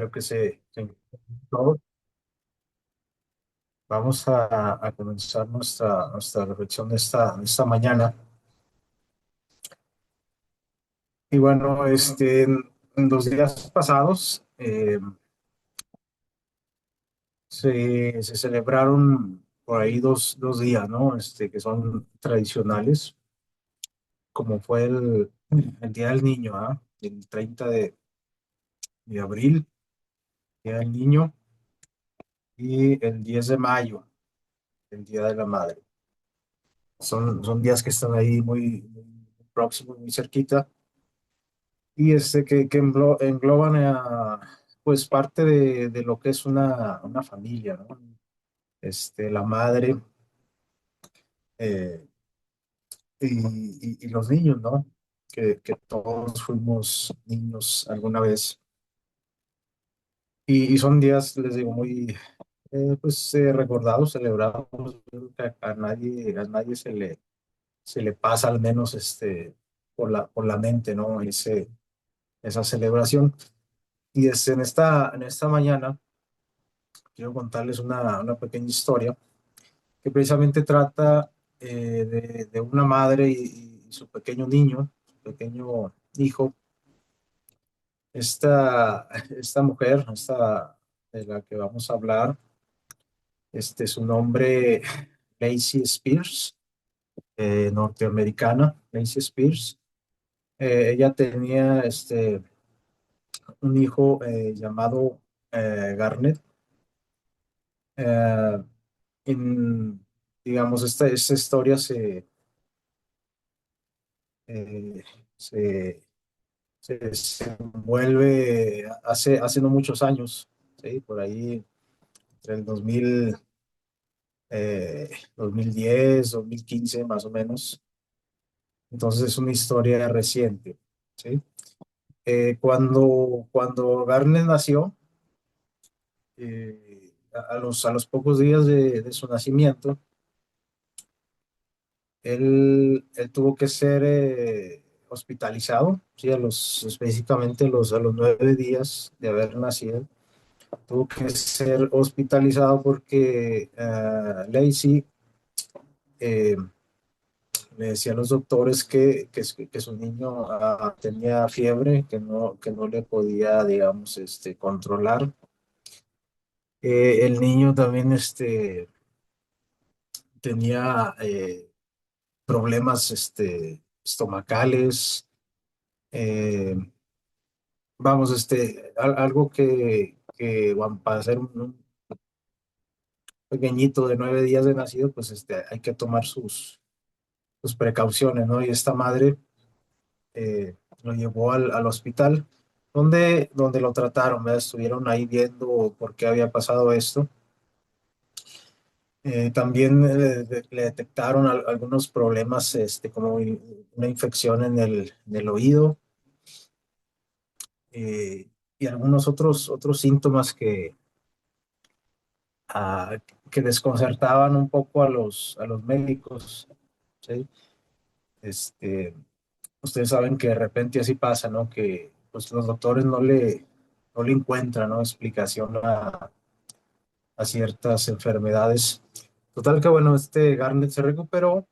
Espero que se encuentren todos. Vamos a comenzar nuestra reflexión de esta mañana. Y bueno, en los días pasados se celebraron por ahí dos días, ¿no? Que son tradicionales, como fue el Día del Niño, ¿ah? El 30 de abril, Día del Niño, y el 10 de mayo, el Día de la Madre. Son días que están ahí muy próximos, muy cerquita, y que engloban pues parte de lo que es una familia, ¿no? La madre eh, y los niños, ¿no? Que todos fuimos niños alguna vez. Y son días, les digo, muy pues recordados, celebrados. Yo creo que a nadie se le pasa al menos por la mente, ¿no? Esa celebración. Y en esta mañana quiero contarles una pequeña historia que precisamente trata de una madre y su pequeño niño, su pequeño hijo. Esta mujer, de la que vamos a hablar, su nombre, Lacey Spears, norteamericana, Lacey Spears. Ella tenía un hijo llamado Garnet. Eh, en, digamos, esta historia eh, se, se envuelve hace no muchos años, ¿sí? Por ahí entre el 2010, 2015 más o menos. Entonces es una historia reciente, ¿sí? Cuando Garnet nació, a los pocos días de su nacimiento, él tuvo que ser hospitalizado, ¿sí? Específicamente a los 9 días de haber nacido, tuvo que ser hospitalizado porque Lacey eh, le decía a los doctores que su niño tenía fiebre, que no le podía, digamos, controlar. El niño también tenía problemas estomacales. eh, Vamos, algo bueno, para ser un pequeñito de 9 días de nacido, pues hay que tomar sus precauciones, ¿no? Y esta madre lo llevó al hospital, donde lo trataron, ¿verdad? Estuvieron ahí viendo por qué había pasado esto. También le detectaron algunos problemas, como una infección en el oído, eh, y algunos otros síntomas ah, que desconcertaban un poco a los médicos, ¿sí? Este, Ustedes saben que de repente así pasa, ¿no? Que pues los doctores no le encuentran, ¿no? Explicación a ciertas enfermedades. Total que bueno, Garnet se recuperó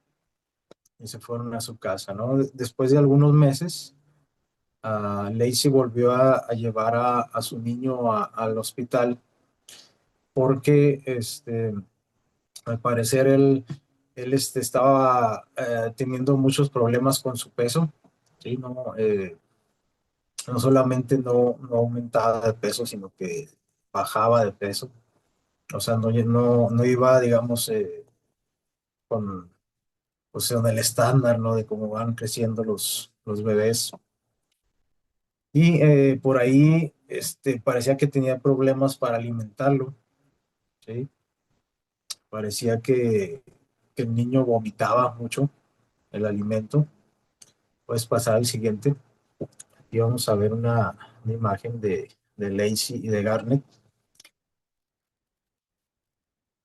y se fueron a su casa, ¿no? Después de algunos meses, Lacey volvió a llevar a su niño al hospital porque al parecer él estaba teniendo muchos problemas con su peso, ¿sí? No solamente no aumentaba de peso, sino que bajaba de peso. O sea, no iba, digamos, con, o sea, en el estándar, ¿no? De cómo van creciendo los bebés. Y por ahí parecía que tenía problemas para alimentarlo, ¿sí? Parecía que el niño vomitaba mucho el alimento. Puedes pasar al siguiente. Y vamos a ver una imagen de Lacey y de Garnet.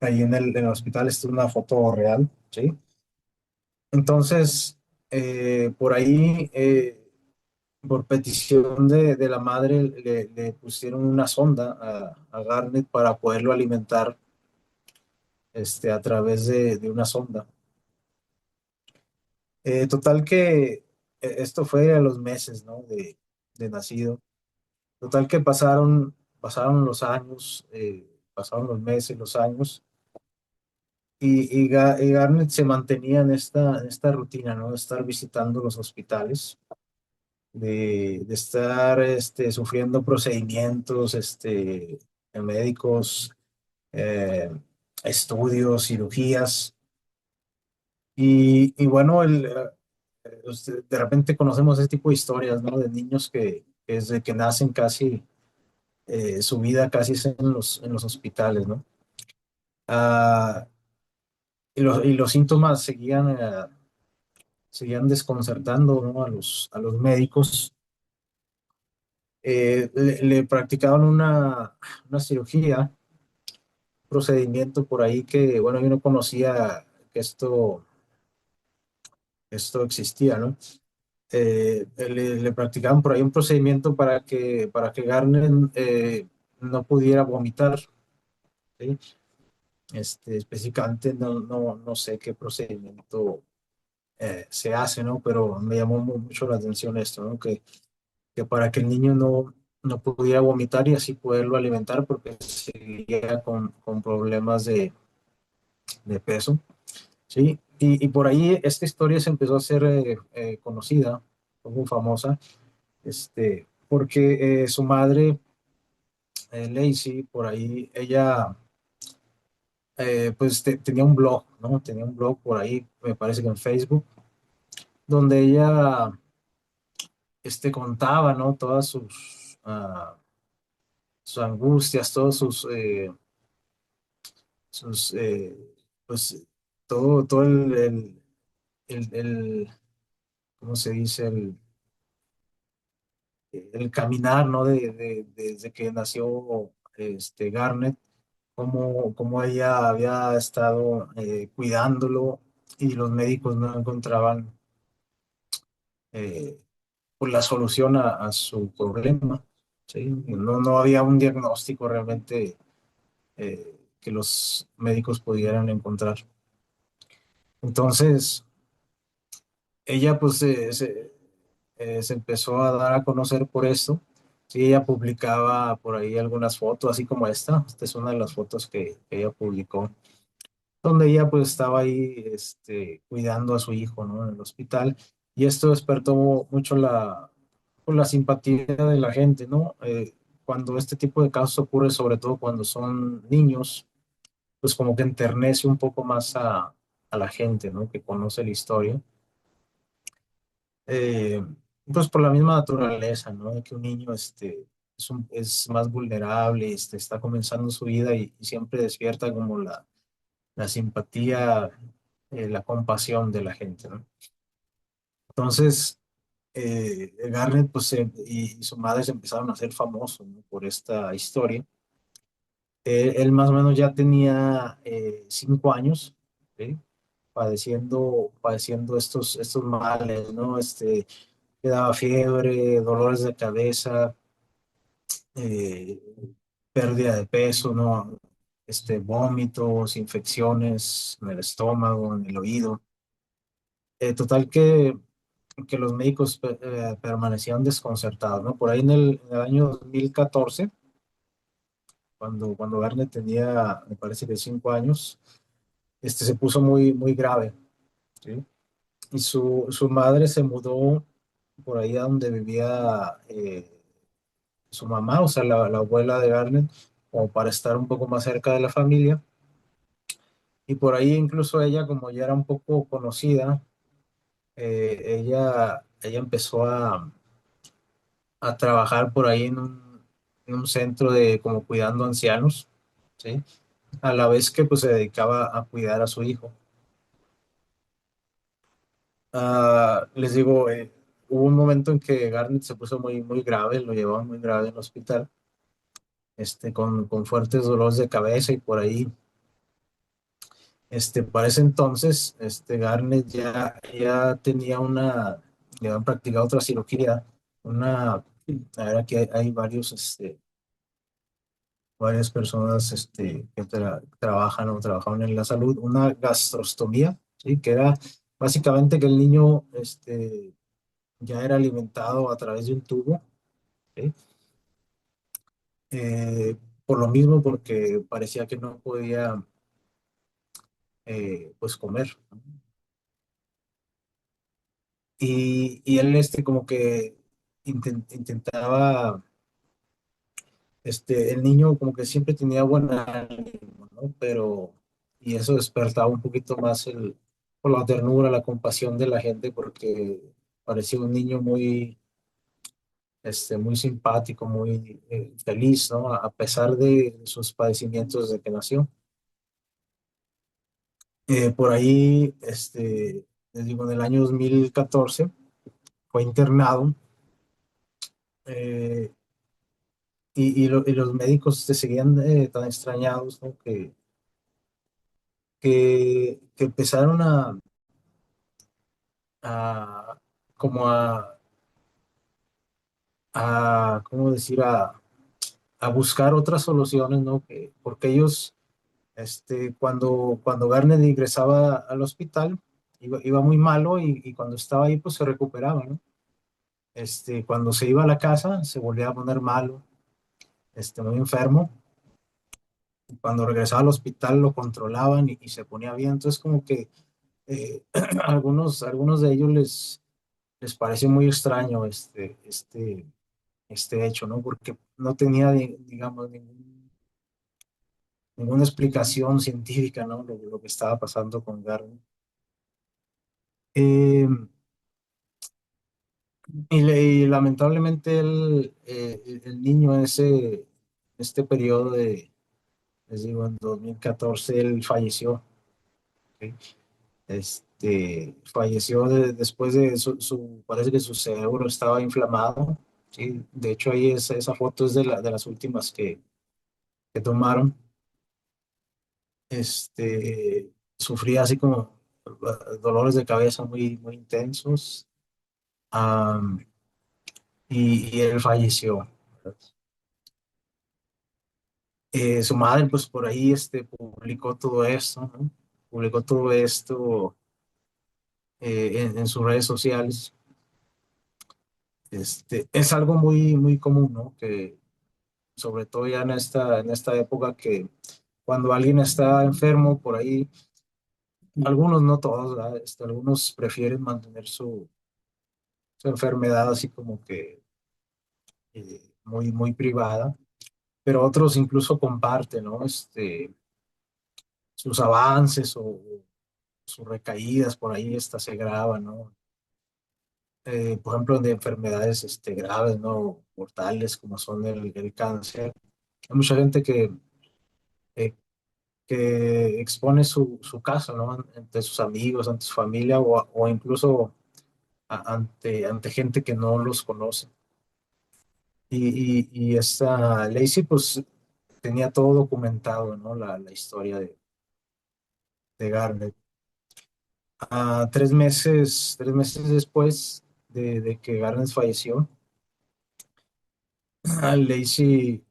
Ahí en el hospital está una foto real, ¿sí? Entonces, por ahí por petición de la madre, le pusieron una sonda a Garnet para poderlo alimentar a través de una sonda. Total que esto fue a los meses, ¿no? de nacido. Total que pasaron los años, pasaron los meses, los años, y Garnet se mantenía en esta rutina, ¿no? De estar visitando los hospitales, de estar sufriendo procedimientos médicos, eh, estudios, cirugías. Y bueno, de repente conocemos ese tipo de historias, ¿no? De niños que desde que nacen casi, su vida casi es en los hospitales, ¿no? Ah, y los síntomas seguían desconcertando, ¿no? A los médicos. Le practicaban una cirugía, procedimiento por ahí que, bueno, yo no conocía que esto existía, ¿no? Le practicaban por ahí un procedimiento para que Garner no pudiera vomitar, ¿sí? Específicamente no sé qué procedimiento se hace, ¿no? Pero me llamó mucho la atención esto, ¿no? Que para que el niño no pudiera vomitar y así poderlo alimentar porque seguía con problemas de peso, ¿sí? Y por ahí esta historia se empezó a hacer conocida, muy famosa, porque su madre, Lacey, por ahí, ella pues tenía un blog, ¿no? Tenía un blog por ahí, me parece que en Facebook, donde ella contaba, ¿no? Todas sus angustias, todos sus pues todo el, ¿cómo se dice? El caminar, ¿no? Desde que nació Garnet, cómo ella había estado cuidándolo y los médicos no encontraban eh, pues, la solución a su problema, ¿sí? No había un diagnóstico realmente que los médicos pudieran encontrar. Entonces, ella pues se empezó a dar a conocer por esto. Sí, ella publicaba por ahí algunas fotos, así como esta. Esta es una de las fotos que ella publicó, donde ella pues estaba ahí cuidando a su hijo, ¿no? En el hospital. Y esto despertó mucho pues, la simpatía de la gente, ¿no? Cuando este tipo de casos ocurre, sobre todo cuando son niños, pues como que enternece un poco más a la gente, ¿no? Que conoce la historia. Eh, pues por la misma naturaleza, ¿no? De que un niño es más vulnerable, está comenzando su vida y siempre despierta como la simpatía, la compasión de la gente, ¿no? Entonces, Garnet pues, y su madre se empezaron a hacer famosos, ¿no? Por esta historia. Él más o menos ya tenía 5 años, ¿sí? Padeciendo estos males, ¿no? Le daba fiebre, dolores de cabeza, eh, pérdida de peso, ¿no? Vómitos, infecciones en el estómago, en el oído. Total que los médicos permanecían desconcertados, ¿no? Por ahí en el año 2014, cuando Garnet tenía, me parece que 5 años, se puso muy grave, ¿sí? Y su madre se mudó por ahí a donde vivía su mamá, o sea, la abuela de Garnet, como para estar un poco más cerca de la familia. Y por ahí incluso ella, como ya era un poco conocida, ella empezó a trabajar por ahí en un centro de como cuidando ancianos, ¿sí? A la vez que pues se dedicaba a cuidar a su hijo. Les digo, hubo un momento en que Garnet se puso muy grave, lo llevaban muy grave en el hospital, con fuertes dolores de cabeza y por ahí, para ese entonces, Garnet ya tenía le habían practicado otra cirugía, una, la verdad que hay varios, varias personas que trabajan o trabajaban en la salud, una gastrostomía, ¿sí? Que era básicamente que el niño ya era alimentado a través de un tubo, ¿sí? Eh, por lo mismo, porque parecía que no podía pues comer, ¿no? Y él como que intentaba, el niño como que siempre tenía buen ánimo, ¿no? Pero, y eso despertaba un poquito más por la ternura, la compasión de la gente, porque parecía un niño muy simpático, muy feliz, ¿no? A pesar de sus padecimientos desde que nació. Por ahí, les digo, en el año 2014 fue internado, eh, y los médicos se seguían tan extrañados, ¿no? Que empezaron a como ¿cómo decir? A buscar otras soluciones, ¿no? Porque ellos, cuando Garnet ingresaba al hospital, iba muy malo y cuando estaba ahí, pues se recuperaba, ¿no? Cuando se iba a la casa, se volvía a poner malo, muy enfermo. Cuando regresaba al hospital, lo controlaban y se ponía bien. Entonces, como que algunos de ellos les pareció muy extraño este hecho, ¿no? Porque no tenía, digamos, ninguna explicación científica, ¿no? Lo que estaba pasando con Garden. Eh, y lamentablemente el niño en este periodo les digo, en 2014, él falleció. ¿Ok? Falleció después de parece que su cerebro estaba inflamado. Sí, de hecho ahí esa foto es de las últimas que tomaron. Sufría así como dolores de cabeza muy intensos, am, y él falleció. Su madre, pues por ahí, publicó todo esto, ¿no? Publicó todo esto en sus redes sociales. Es algo muy común, ¿no? Que sobre todo ya en esta época, que cuando alguien está enfermo por ahí, algunos, no todos, ¿verdad? Algunos prefieren mantener su enfermedad así como que muy privada, pero otros incluso comparten, ¿no? Sus avances o sus recaídas, por ahí se graban, ¿no? Por ejemplo, de enfermedades graves, ¿no? Mortales, como son el cáncer. Hay mucha gente eh, que expone su caso, ¿no? Ante sus amigos, ante su familia, o incluso ante gente que no los conoce. Y esta Lacey, pues, tenía todo documentado, ¿no? La historia de Garnet. 3 meses después de que Garnet falleció, Lacey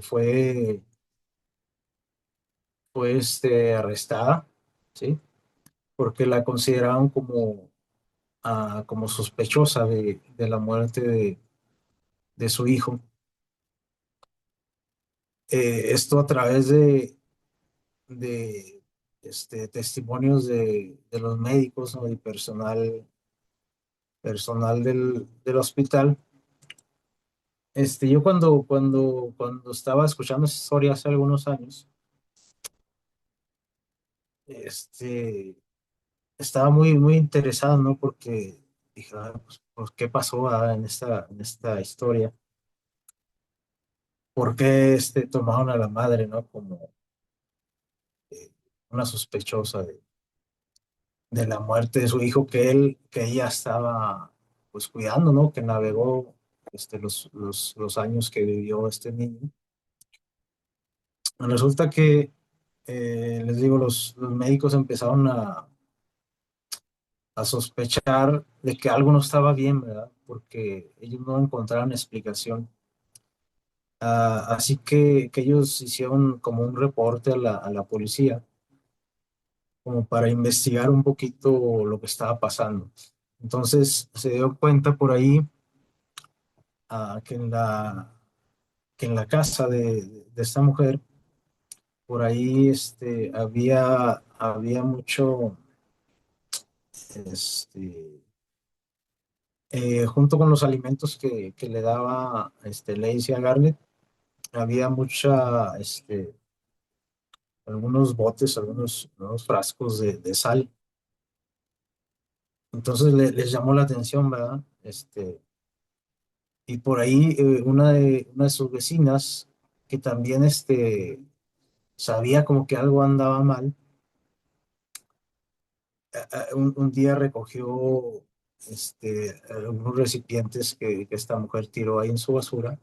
fue arrestada, ¿sí? Porque la consideraban como sospechosa de la muerte de su hijo. Esto a través de testimonios de los médicos, ¿no? Y personal del hospital. Yo cuando estaba escuchando esa historia hace algunos años, estaba muy interesado, ¿no? Porque dije, pues, ¿qué pasó, en esta historia? ¿Por qué tomaron a la madre, ¿no? Como eh, una sospechosa de la muerte de su hijo, que ella estaba pues cuidando, ¿no? Que navegó los años que vivió este niño. Resulta que, les digo, los médicos empezaron a sospechar de que algo no estaba bien, ¿verdad? Porque ellos no encontraron explicación. Así que ellos hicieron como un reporte a la policía, como para investigar un poquito lo que estaba pasando. Entonces se dio cuenta por ahí que que en la casa de esta mujer, por ahí había mucho, este, junto con los alimentos que le daba Lacey a Garnet, había algunos botes, algunos frascos de sal. Entonces les llamó la atención, ¿verdad? Y por ahí una de sus vecinas, que también sabía como que algo andaba mal, un día recogió algunos recipientes que esta mujer tiró ahí en su basura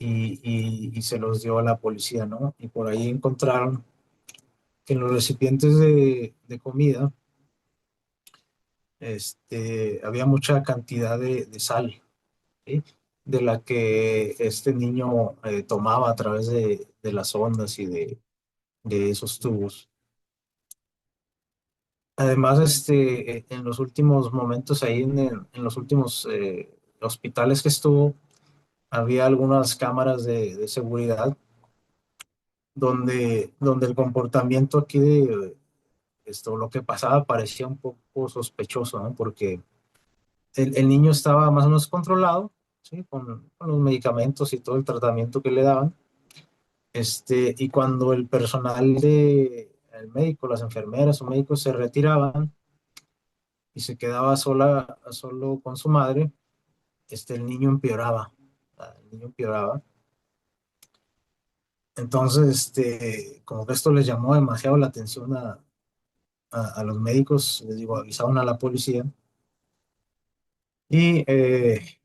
y se los dio a la policía, ¿no? Y por ahí encontraron que en los recipientes de comida había mucha cantidad de sal, ¿sí? De la que este niño tomaba a través de las ondas y de esos tubos. Además, en los últimos momentos ahí, en los últimos hospitales que estuvo, había algunas cámaras de seguridad donde el comportamiento aquí de lo que pasaba parecía un poco sospechoso, ¿no? Porque el niño estaba más o menos controlado, ¿sí? Con los medicamentos y todo el tratamiento que le daban. Y cuando el personal el médico, las enfermeras o médicos se retiraban y se quedaba solo con su madre, el niño empeoraba. El niño empeoraba. Entonces, como que esto les llamó demasiado la atención a los médicos, les digo, avisaron a la policía. Y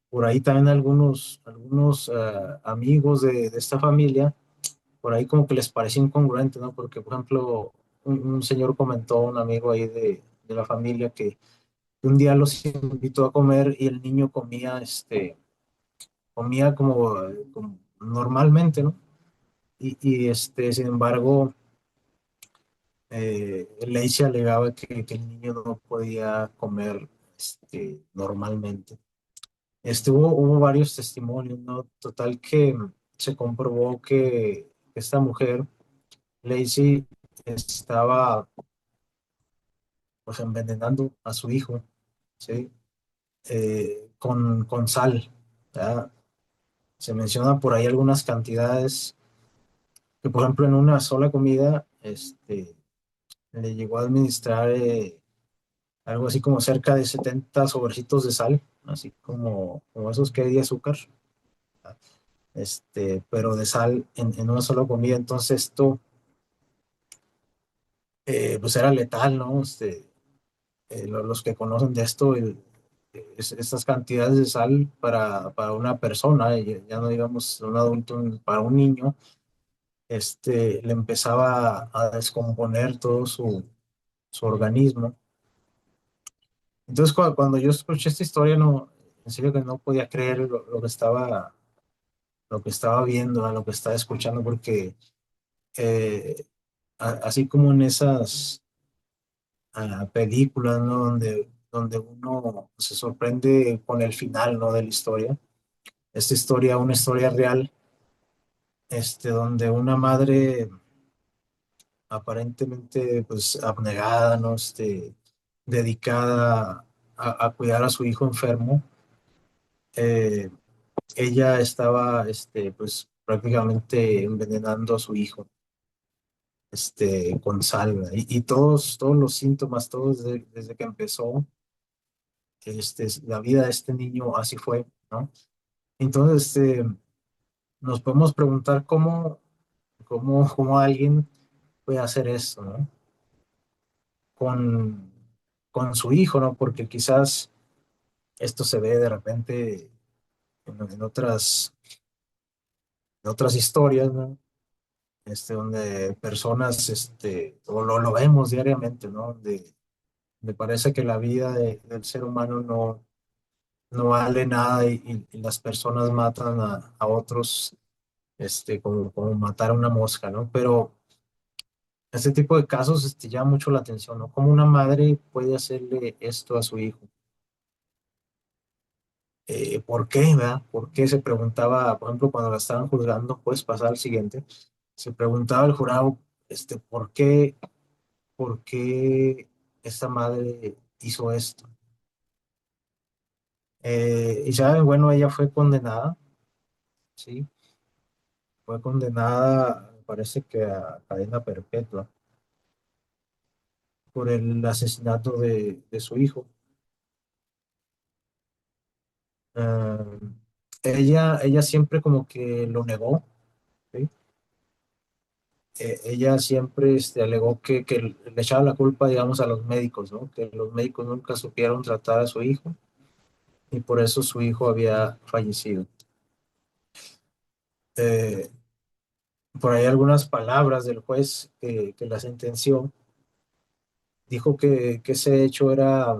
por ahí también algunos amigos de esta familia, por ahí como que les pareció incongruente, ¿no? Porque, por ejemplo, un señor comentó, un amigo ahí de la familia, que un día los invitó a comer y el niño comía como normalmente, ¿no? Sin embargo, Lacey alegaba que el niño no podía comer normalmente. Hubo varios testimonios, ¿no? Total que se comprobó que esta mujer, Lacey, estaba pues envenenando a su hijo, ¿sí? Con sal, ¿verdad? Se menciona por ahí algunas cantidades que, por ejemplo, en una sola comida, le llegó a administrar algo así como cerca de 70 sobrecitos de sal, así como esos que hay de azúcar, pero de sal en una sola comida. Entonces esto, pues era letal, ¿no? Los que conocen de esto, estas cantidades de sal para una persona, ya no digamos un adulto, para un niño, le empezaba a descomponer todo su organismo. Entonces, cuando yo escuché esta historia, no, en serio que no podía creer lo que estaba viendo, a lo que estaba escuchando, porque eh, así como en esas películas, ¿no? Donde uno se sorprende con el final, ¿no? De la historia. Esta historia, una historia real, donde una madre aparentemente, pues, abnegada, ¿no? Dedicada a cuidar a su hijo enfermo, eh, ella estaba, pues, prácticamente envenenando a su hijo, con sal, ¿verdad? Y todos los síntomas, todos desde que empezó, la vida de este niño así fue, ¿no? Entonces, nos podemos preguntar cómo alguien puede hacer eso, ¿no? Con, con su hijo, ¿no? Porque quizás esto se ve de repente en otras historias, ¿no? Donde personas, o lo vemos diariamente, ¿no? Me parece que la vida del ser humano no vale nada y las personas matan a otros, como matar a una mosca, ¿no? Pero este tipo de casos, llama mucho la atención, ¿no? ¿Cómo una madre puede hacerle esto a su hijo? ¿Por qué, verdad? ¿Por qué? Se preguntaba, por ejemplo, cuando la estaban juzgando, puedes pasar al siguiente, se preguntaba el jurado, ¿por qué, por qué esta madre hizo esto? Y saben, bueno, ella fue condenada, ¿sí? Fue condenada, me parece que a cadena perpetua por el asesinato de su hijo. Ah, ella siempre como que lo negó, ¿sí? Ella siempre alegó que le echaba la culpa, digamos, a los médicos, ¿no? Que los médicos nunca supieron tratar a su hijo y por eso su hijo había fallecido. Eh, por ahí algunas palabras del juez que la sentenció, dijo que ese hecho era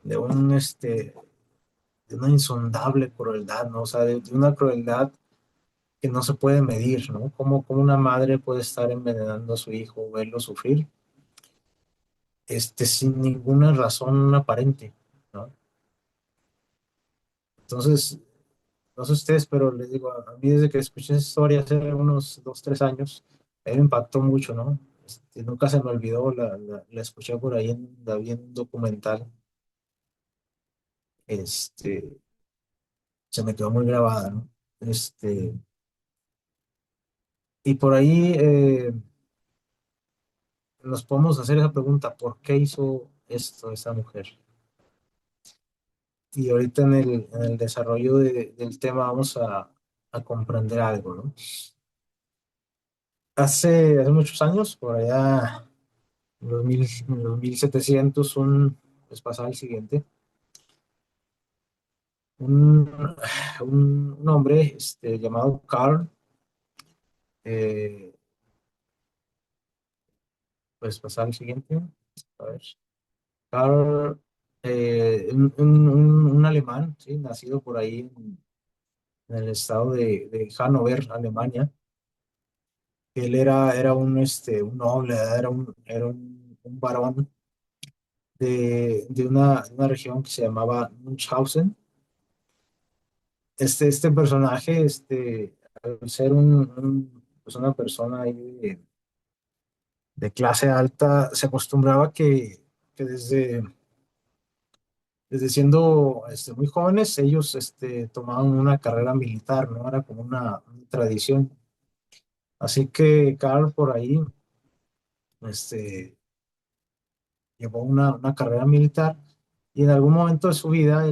de de una insondable crueldad, ¿no? O sea, de una crueldad que no se puede medir, ¿no? ¿Cómo una madre puede estar envenenando a su hijo o verlo sufrir, sin ninguna razón aparente, ¿no? Entonces, no sé ustedes, pero les digo, a mí desde que escuché esa historia hace unos 2, 3 años, me impactó mucho, ¿no? Nunca se me olvidó, la escuché por ahí la vi en un documental, este, se me quedó muy grabada, ¿no? Y por ahí nos podemos hacer esa pregunta, ¿por qué hizo esto esa mujer? Y ahorita en el desarrollo del tema vamos a comprender algo, ¿no? Hace muchos años, por allá en los 1700, pues pasaba el siguiente, un, un hombre llamado Carl, eh, pues pasaba el siguiente, a ver, Carl, un alemán, ¿sí? Nacido por ahí en el estado de Hannover, Alemania. Él era un noble, un varón de una región que se llamaba Munchausen. Este personaje, al ser pues una persona ahí de clase alta, se acostumbraba que desde siendo muy jóvenes, ellos tomaban una carrera militar, ¿no? Era como una tradición. Así que Carl por ahí este, llevó una carrera militar y en algún momento de su vida,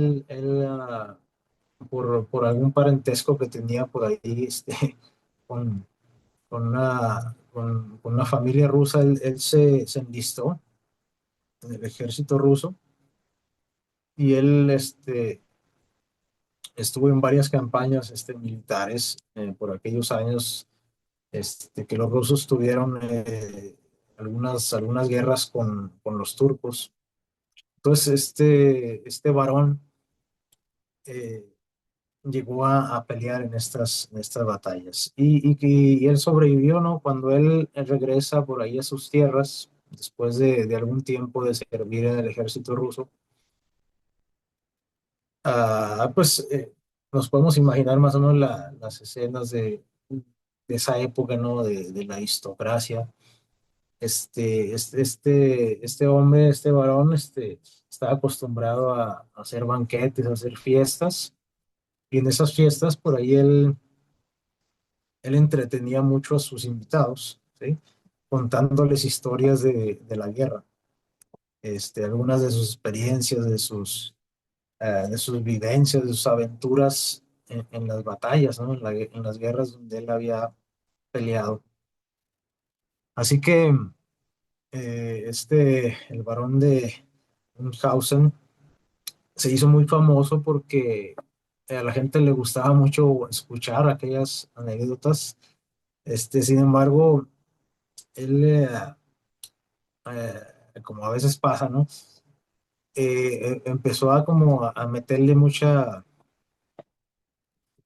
por algún parentesco que tenía por ahí con, con una familia rusa, él se enlistó en el ejército ruso y él estuvo en varias campañas militares por aquellos años que los rusos tuvieron algunas guerras con los turcos. Entonces, este varón eh, llegó a pelear en estas batallas y él sobrevivió, ¿no? Cuando él regresa por ahí a sus tierras, después de algún tiempo de servir en el ejército ruso, pues nos podemos imaginar más o menos las escenas de esa época, ¿no? De la aristocracia. Este hombre, este varón, estaba acostumbrado a hacer banquetes, a hacer fiestas, y en esas fiestas por ahí él entretenía mucho a sus invitados, ¿sí? Contándoles historias de la guerra, algunas de sus experiencias, de sus vivencias, de sus aventuras en las batallas, ¿no? En las guerras donde él había peleado. Así que el varón de Münchhausen se hizo muy famoso porque a la gente le gustaba mucho escuchar aquellas anécdotas. Sin embargo, él como a veces pasa, ¿no? Empezó a como a meterle mucha,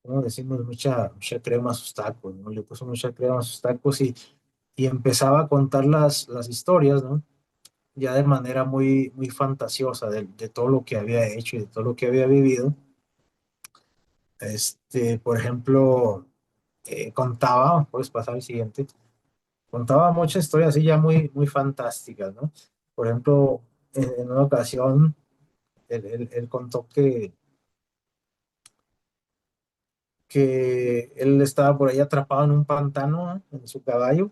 ¿cómo decimos? Mucha crema a sus tacos, ¿no? Le puso mucha crema a sus tacos y empezaba a contar las historias, ¿no? Ya de manera muy fantasiosa de todo lo que había hecho y de todo lo que había vivido. Por ejemplo, contaba, puedes pasar al siguiente, contaba muchas historias así ya muy fantásticas, ¿no? Por ejemplo, en una ocasión, él contó que él estaba por ahí atrapado en un pantano, ¿no? En su caballo.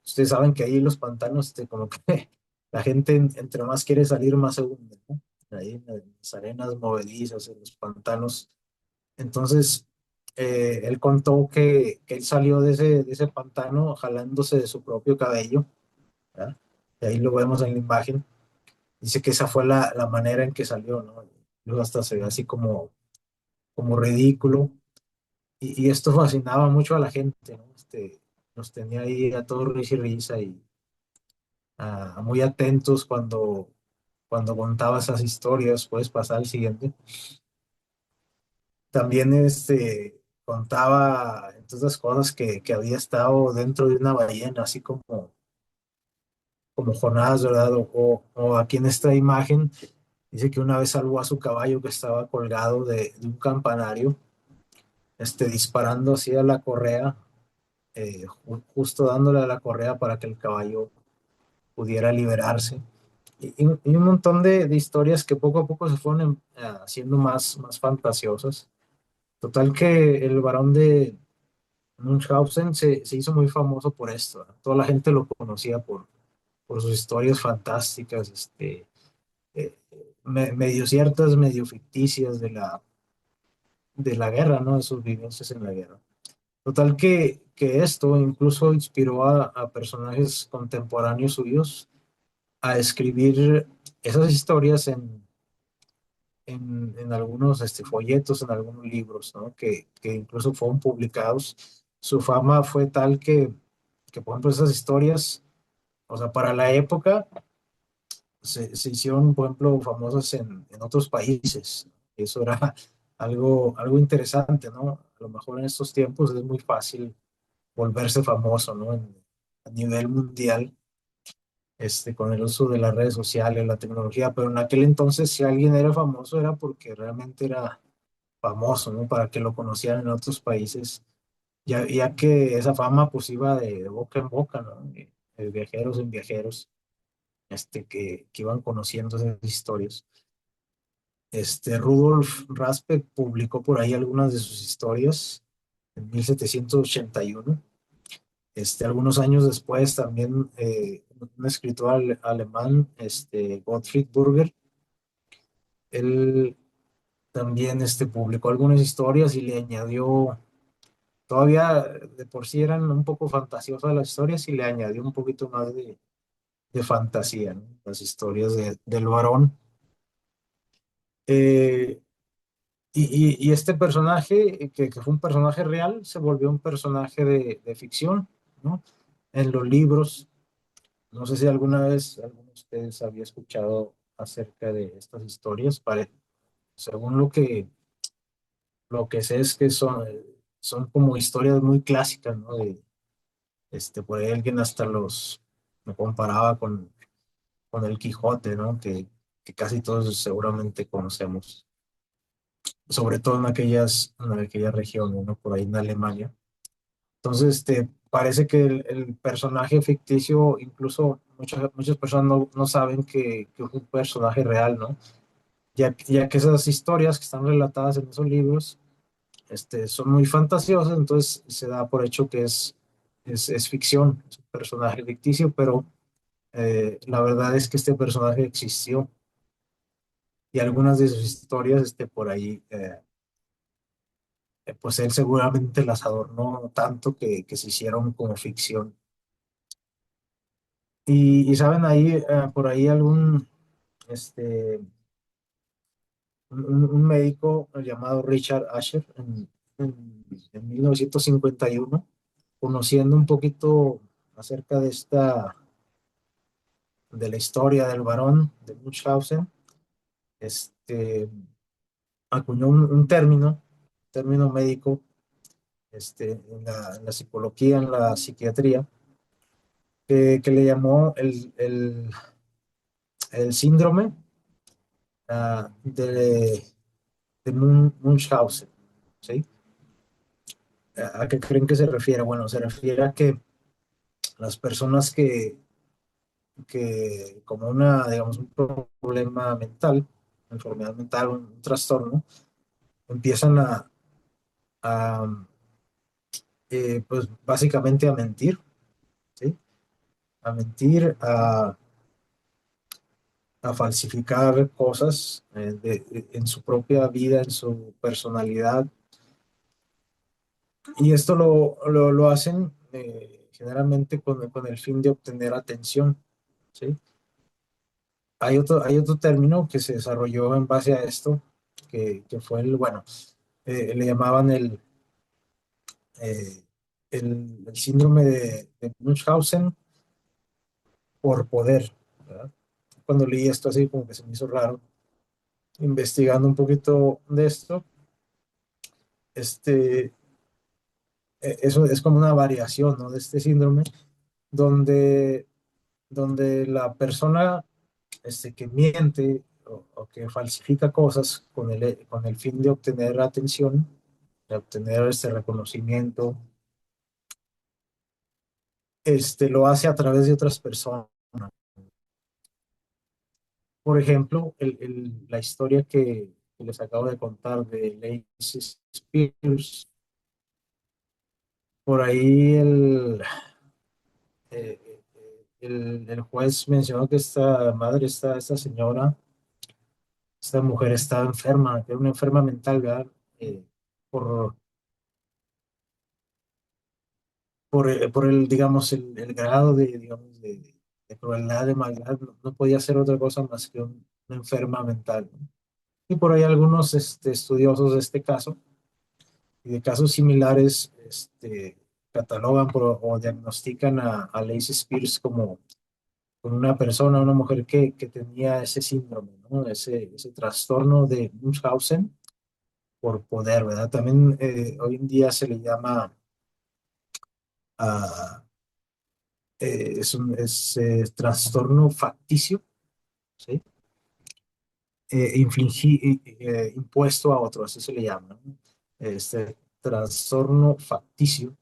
Ustedes saben que ahí en los pantanos, como que la gente entre más quiere salir, más se hunde, ¿no? Ahí en las arenas movedizas, en los pantanos. Entonces, él contó que él salió de ese pantano jalándose de su propio cabello, ¿verdad? Y ahí lo vemos en la imagen. Dice que esa fue la manera en que salió, ¿no? Luego hasta se ve así como ridículo. Y esto fascinaba mucho a la gente, ¿no? Nos tenía ahí a todos risa y risa y muy atentos cuando contaba esas historias. Puedes pasar al siguiente. También contaba entre otras cosas que había estado dentro de una ballena, así como Jonás, ¿verdad? O aquí en esta imagen dice que una vez salvó a su caballo que estaba colgado de un campanario, disparando así a la correa, justo dándole a la correa para que el caballo pudiera liberarse. Y un montón de historias que poco a poco se fueron haciendo más fantasiosas. Total que el varón de Munchausen se hizo muy famoso por esto, ¿no? Toda la gente lo conocía por sus historias fantásticas, eh, medio ciertas, medio ficticias de la guerra, ¿no? De sus vivencias en la guerra. Total que esto incluso inspiró a personajes contemporáneos suyos a escribir esas historias en algunos folletos, en algunos libros, ¿no? Que incluso fueron publicados. Su fama fue tal que, por ejemplo, esas historias, o sea, para la época, se hicieron, por ejemplo, famosas en otros países. Eso era algo interesante, ¿no? A lo mejor en estos tiempos es muy fácil volverse famoso, ¿no? A nivel mundial, con el uso de las redes sociales, la tecnología, pero en aquel entonces si alguien era famoso era porque realmente era famoso, ¿no? Para que lo conocieran en otros países, ya que esa fama pues iba de boca en boca, ¿no? De viajeros en viajeros, que iban conociendo esas historias. Rudolf Raspe publicó por ahí algunas de sus historias en 1781. Algunos años después también un escritor alemán, Gottfried Burger, él también publicó algunas historias y le añadió, todavía de por sí eran un poco fantasiosas las historias y le añadió un poquito más de fantasía, ¿no? Las historias del varón. Eh, y este personaje, que fue un personaje real, se volvió un personaje de ficción, ¿no? En los libros. No sé si alguna vez alguno de ustedes había escuchado acerca de estas historias. Según lo que sé es que son como historias muy clásicas, ¿no? Por ahí alguien hasta me comparaba con el Quijote, ¿no? Que casi todos seguramente conocemos, sobre todo en aquellas regiones, ¿no? Por ahí en Alemania. Entonces, parece que el personaje ficticio, incluso muchas personas no saben que es un personaje real, ¿no? Ya que esas historias que están relatadas en esos libros, son muy fantasiosas, entonces se da por hecho que es ficción, es un personaje ficticio, pero la verdad es que este personaje existió y algunas de sus historias, por ahí, pues él seguramente las adornó tanto que se hicieron como ficción. Y saben ahí, por ahí este, un médico llamado Richard Asher en 1951, conociendo un poquito acerca de la historia del varón de Munchausen, este, acuñó un término médico, en la psicología, en la psiquiatría, que le llamó el síndrome de Munchausen, ¿sí? ¿A qué creen que se refiere? Bueno, se refiere a que las personas que como digamos, un problema mental, una enfermedad mental, un trastorno, empiezan a, pues básicamente a mentir, ¿sí? A mentir, a falsificar cosas en su propia vida, en su personalidad. Y esto lo hacen generalmente con el fin de obtener atención, ¿sí? Hay otro término que se desarrolló en base a esto, que fue bueno, le llamaban eh, el síndrome de Munchausen por poder, ¿verdad? Cuando leí esto así como que se me hizo raro, investigando un poquito de esto, este, eso es como una variación, ¿no? De este síndrome, donde, donde la persona que miente o que falsifica cosas con el fin de obtener atención, de obtener este reconocimiento, lo hace a través de otras personas. Por ejemplo, la historia que les acabo de contar de Lacey Spears, por ahí el juez mencionó que esta madre, esta señora, esta mujer estaba enferma, que era una enferma mental, ¿verdad? Por, digamos, el grado digamos, de crueldad, de maldad, no podía ser otra cosa más que una enferma mental, ¿no? Y por ahí algunos estudiosos de este caso y de casos similares catalogan o diagnostican a Lacey Spears como una persona, una mujer que tenía ese síndrome, ¿no? Ese trastorno de Munchausen por poder, ¿verdad? También hoy en día se le llama, ah, trastorno facticio, ¿sí? Impuesto a otro, así se le llama, ¿no? Trastorno facticio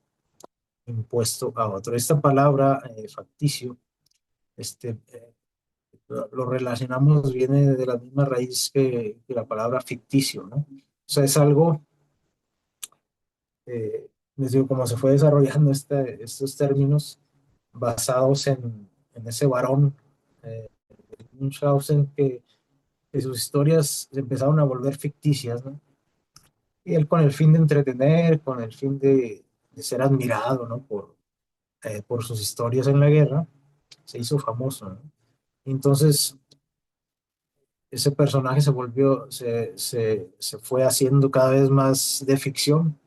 impuesto a otro. Esta palabra facticio, lo relacionamos, viene de la misma raíz que la palabra ficticio, ¿no? O sea, es algo, les digo, como se fue desarrollando estos términos basados en ese varón, eh, Munchausen, que sus historias se empezaron a volver ficticias, ¿no? Y él con el fin de entretener, con el fin de ser admirado, ¿no? Por sus historias en la guerra, se hizo famoso, ¿no? Entonces, ese personaje se fue haciendo cada vez más de ficción.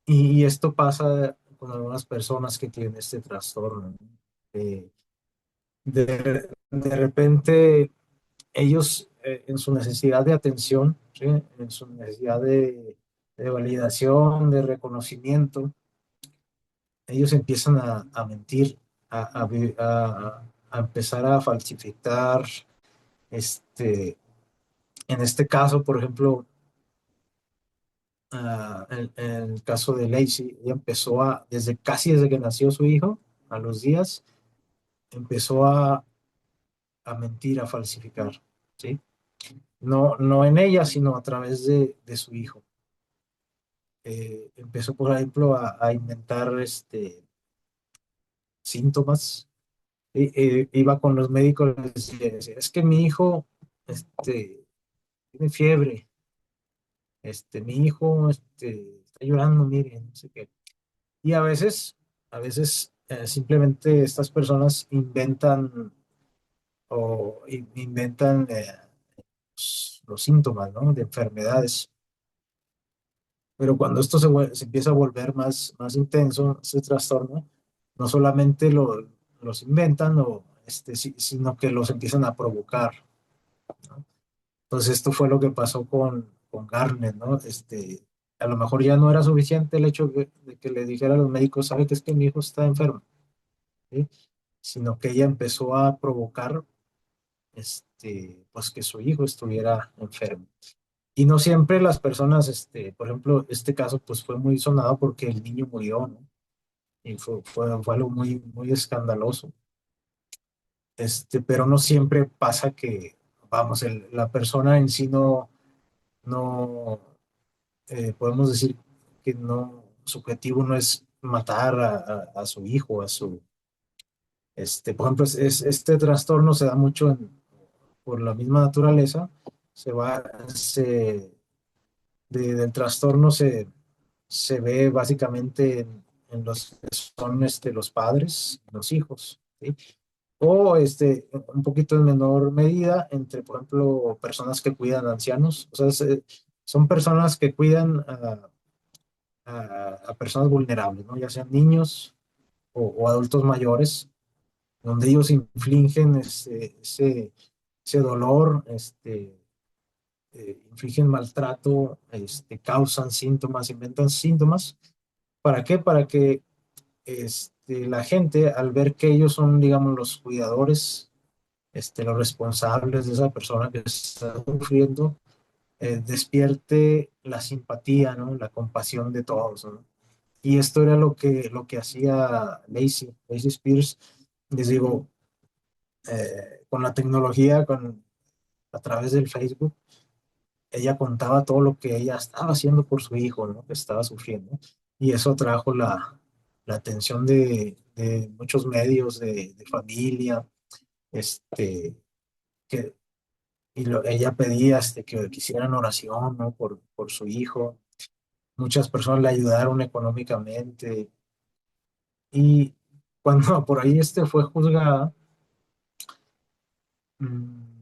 Y esto pasa con algunas personas que tienen este trastorno, ¿no? Eh, de repente, ellos, en su necesidad de atención, ¿sí? En su necesidad de validación, de reconocimiento, ellos empiezan a mentir, a empezar a falsificar. En este caso, por ejemplo, en el caso de Lacey, ella empezó casi desde que nació su hijo, a los días, empezó a mentir, a falsificar, ¿sí? No, no en ella, sino a través de su hijo. Empezó, por ejemplo, a inventar síntomas. Iba con los médicos, les decía, es que mi hijo tiene fiebre, mi hijo está llorando, miren, no sé qué. Y a veces simplemente estas personas inventan los síntomas, ¿no? De enfermedades. Pero cuando esto se empieza a volver más intenso, ese trastorno, no solamente los inventan o sino que los empiezan a provocar, ¿no? Entonces esto fue lo que pasó con Garnet, ¿no? A lo mejor ya no era suficiente el hecho de que le dijera a los médicos, ¿sabe que es que mi hijo está enfermo? ¿Sí? Sino que ella empezó a provocar, pues que su hijo estuviera enfermo. Y no siempre las personas, por ejemplo, este caso pues fue muy sonado porque el niño murió, ¿no? Y fue algo muy, muy escandaloso. Pero no siempre pasa que, vamos, la persona en sí no, podemos decir que no, su objetivo no es matar a su hijo, por ejemplo, este trastorno se da mucho por la misma naturaleza, se va, se, del trastorno se ve básicamente en los que son los padres, los hijos, ¿sí? O un poquito en menor medida entre, por ejemplo, personas que cuidan ancianos. O sea, son personas que cuidan a personas vulnerables, ¿no? Ya sean niños o adultos mayores, donde ellos infligen ese dolor, infligen maltrato, causan síntomas, inventan síntomas. ¿Para qué? Para que la gente, al ver que ellos son, digamos, los cuidadores, los responsables de esa persona que está sufriendo, despierte la simpatía, ¿no? La compasión de todos, ¿no? Y esto era lo que hacía Lacey Spears. Les digo, con la tecnología, a través del Facebook, ella contaba todo lo que ella estaba haciendo por su hijo, ¿no? Que estaba sufriendo. Y eso trajo la atención de muchos medios, de familia, este, que, ella pedía que hicieran oración, ¿no? Por su hijo. Muchas personas le ayudaron económicamente. Y cuando por ahí fue juzgada, mm,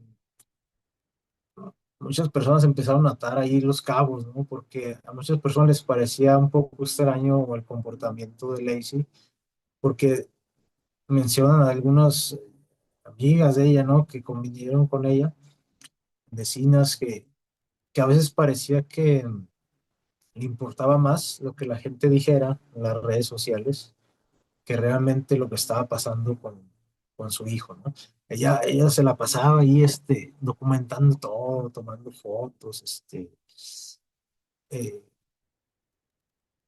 muchas personas empezaron a atar ahí los cabos, ¿no? Porque a muchas personas les parecía un poco extraño el comportamiento de Lacey, porque mencionan a algunas amigas de ella, ¿no? Que convivieron con ella, vecinas, que a veces parecía que le importaba más lo que la gente dijera en las redes sociales que realmente lo que estaba pasando con su hijo, ¿no? Ella se la pasaba ahí, documentando todo, tomando fotos, eh,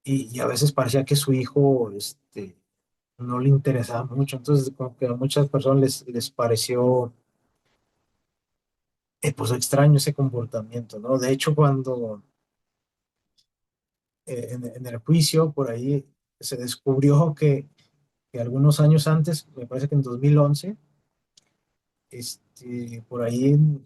y a veces parecía que su hijo, no le interesaba mucho. Entonces, como que a muchas personas les pareció, pues extraño ese comportamiento, ¿no? De hecho, cuando en el juicio por ahí se descubrió que algunos años antes, me parece que en 2011, por ahí en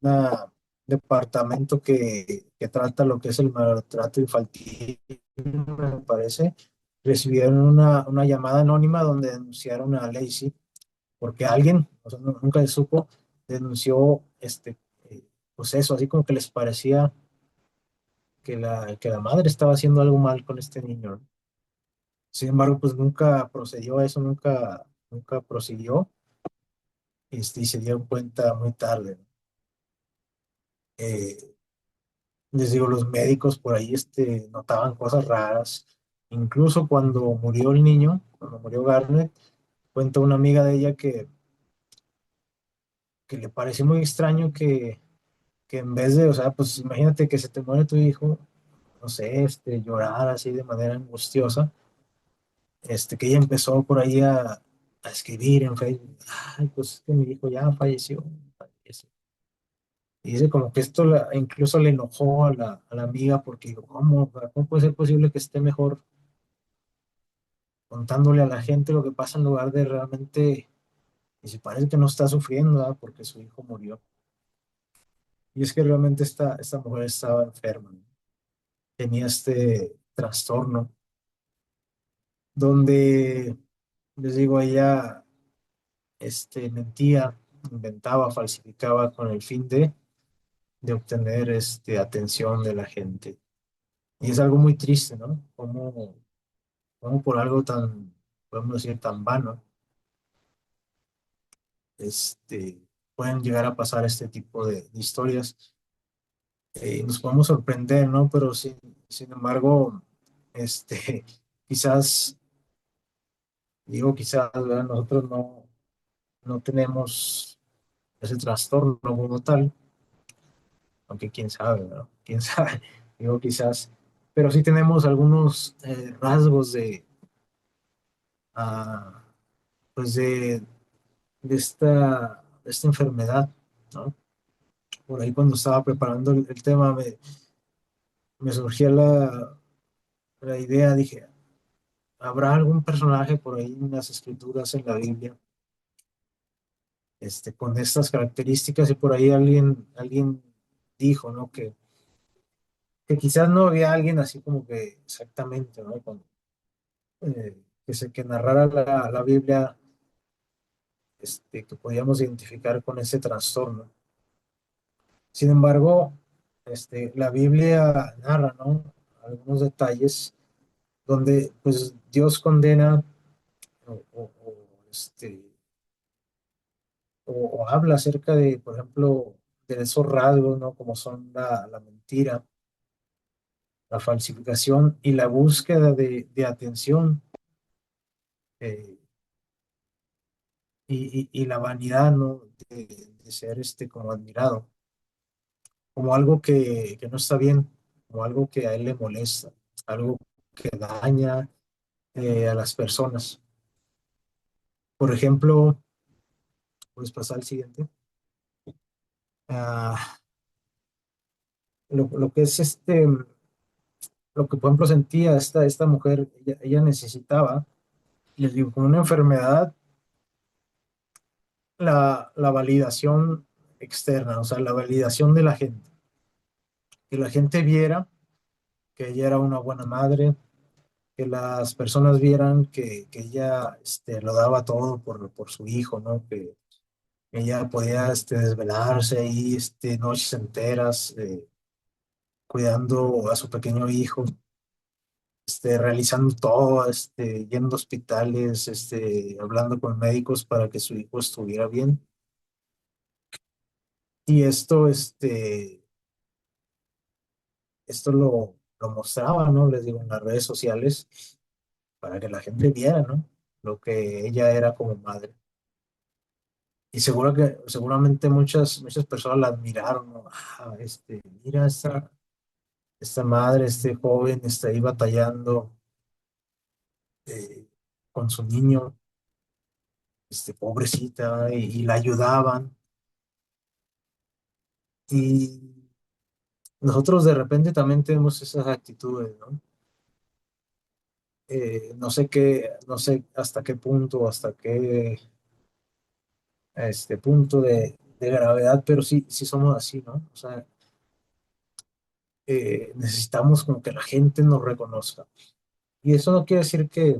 un departamento que trata lo que es el maltrato infantil, me parece, recibieron una llamada anónima donde denunciaron a Lacey porque alguien, o sea, nunca se supo, denunció, pues eso, así como que les parecía que la madre estaba haciendo algo mal con este niño, ¿no? Sin embargo, pues nunca procedió a eso, nunca prosiguió, y se dieron cuenta muy tarde, ¿no? Eh, Les digo, los médicos por ahí, notaban cosas raras. Incluso cuando murió el niño, cuando murió Garnet, cuenta una amiga de ella que le pareció muy extraño que en vez de, o sea, pues imagínate que se te muere tu hijo, no sé, llorar así de manera angustiosa, que ella empezó por ahí a escribir en Facebook, ay, pues es que mi hijo ya falleció. Y dice como que esto incluso le enojó a la amiga porque dijo, ¿cómo puede ser posible que esté mejor contándole a la gente lo que pasa en lugar de realmente, y se parece que no está sufriendo, ¿verdad? Porque su hijo murió? Y es que realmente esta mujer estaba enferma, ¿no? Tenía este trastorno donde, les digo, ella mentía, inventaba, falsificaba con el fin de obtener atención de la gente. Y es algo muy triste, ¿no? Como por algo tan, podemos decir, tan vano, este, pueden llegar a pasar este tipo de historias. Nos podemos sorprender, ¿no? Pero sin embargo, este, quizás, digo quizás, ¿verdad? Nosotros no tenemos ese trastorno como tal, aunque quién sabe, ¿no? Quién sabe, digo quizás, pero sí tenemos algunos rasgos ah, pues de esta enfermedad, ¿no? Por ahí cuando estaba preparando el tema me surgía la idea, dije, ¿habrá algún personaje por ahí en las escrituras, en la Biblia, con estas características? Y por ahí alguien dijo, ¿no? Que quizás no había alguien así como que exactamente, ¿no? Que narrara la Biblia, que podíamos identificar con ese trastorno. Sin embargo, la Biblia narra, ¿no? Algunos detalles donde pues Dios condena o habla acerca de, por ejemplo, de esos rasgos, ¿no? Como son la mentira, la falsificación y la búsqueda de atención, eh, y la vanidad, ¿no? De ser como admirado, como algo que no está bien, como algo que a él le molesta, algo que daña a las personas. Por ejemplo, puedes pasar al siguiente. Ah, lo que es lo que por ejemplo sentía esta mujer, ella necesitaba, les digo, con una enfermedad, la validación externa, o sea, la validación de la gente, que la gente viera que ella era una buena madre, que las personas vieran que ella lo daba todo por su hijo, ¿no? Que ella podía desvelarse ahí noches enteras cuidando a su pequeño hijo, realizando todo, yendo a hospitales, hablando con médicos para que su hijo estuviera bien. Y esto lo mostraba, ¿no? Les digo, en las redes sociales para que la gente viera, ¿no? Lo que ella era como madre. Y seguramente muchas personas la admiraron, ¿no? Ah, mira esta madre, este joven está ahí batallando eh, con su niño, pobrecita, y la ayudaban. Y nosotros de repente también tenemos esas actitudes, ¿no? No sé hasta qué punto, hasta qué punto de gravedad, pero sí somos así, ¿no? O sea, necesitamos como que la gente nos reconozca. Y eso no quiere decir que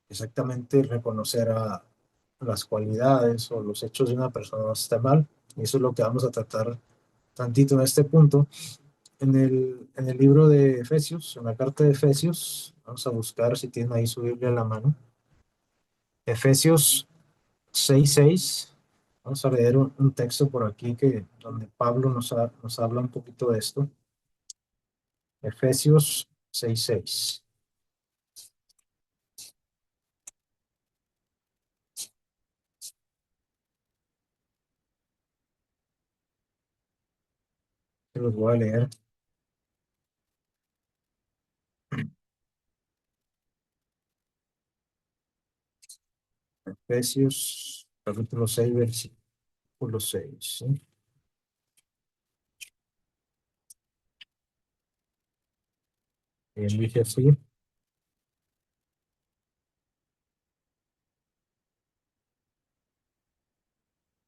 exactamente reconocer a las cualidades o los hechos de una persona no esté mal. Y eso es lo que vamos a tratar tantito en este punto. En el libro de Efesios, en la carta de Efesios, vamos a buscar si tienen ahí su Biblia en la mano. Efesios 6:6. Vamos a leer un texto por aquí donde Pablo nos habla un poquito de esto. Efesios 6:6. Se los voy a leer. Efesios capítulo 6 versículo 6. ¿Sí? Y dice así: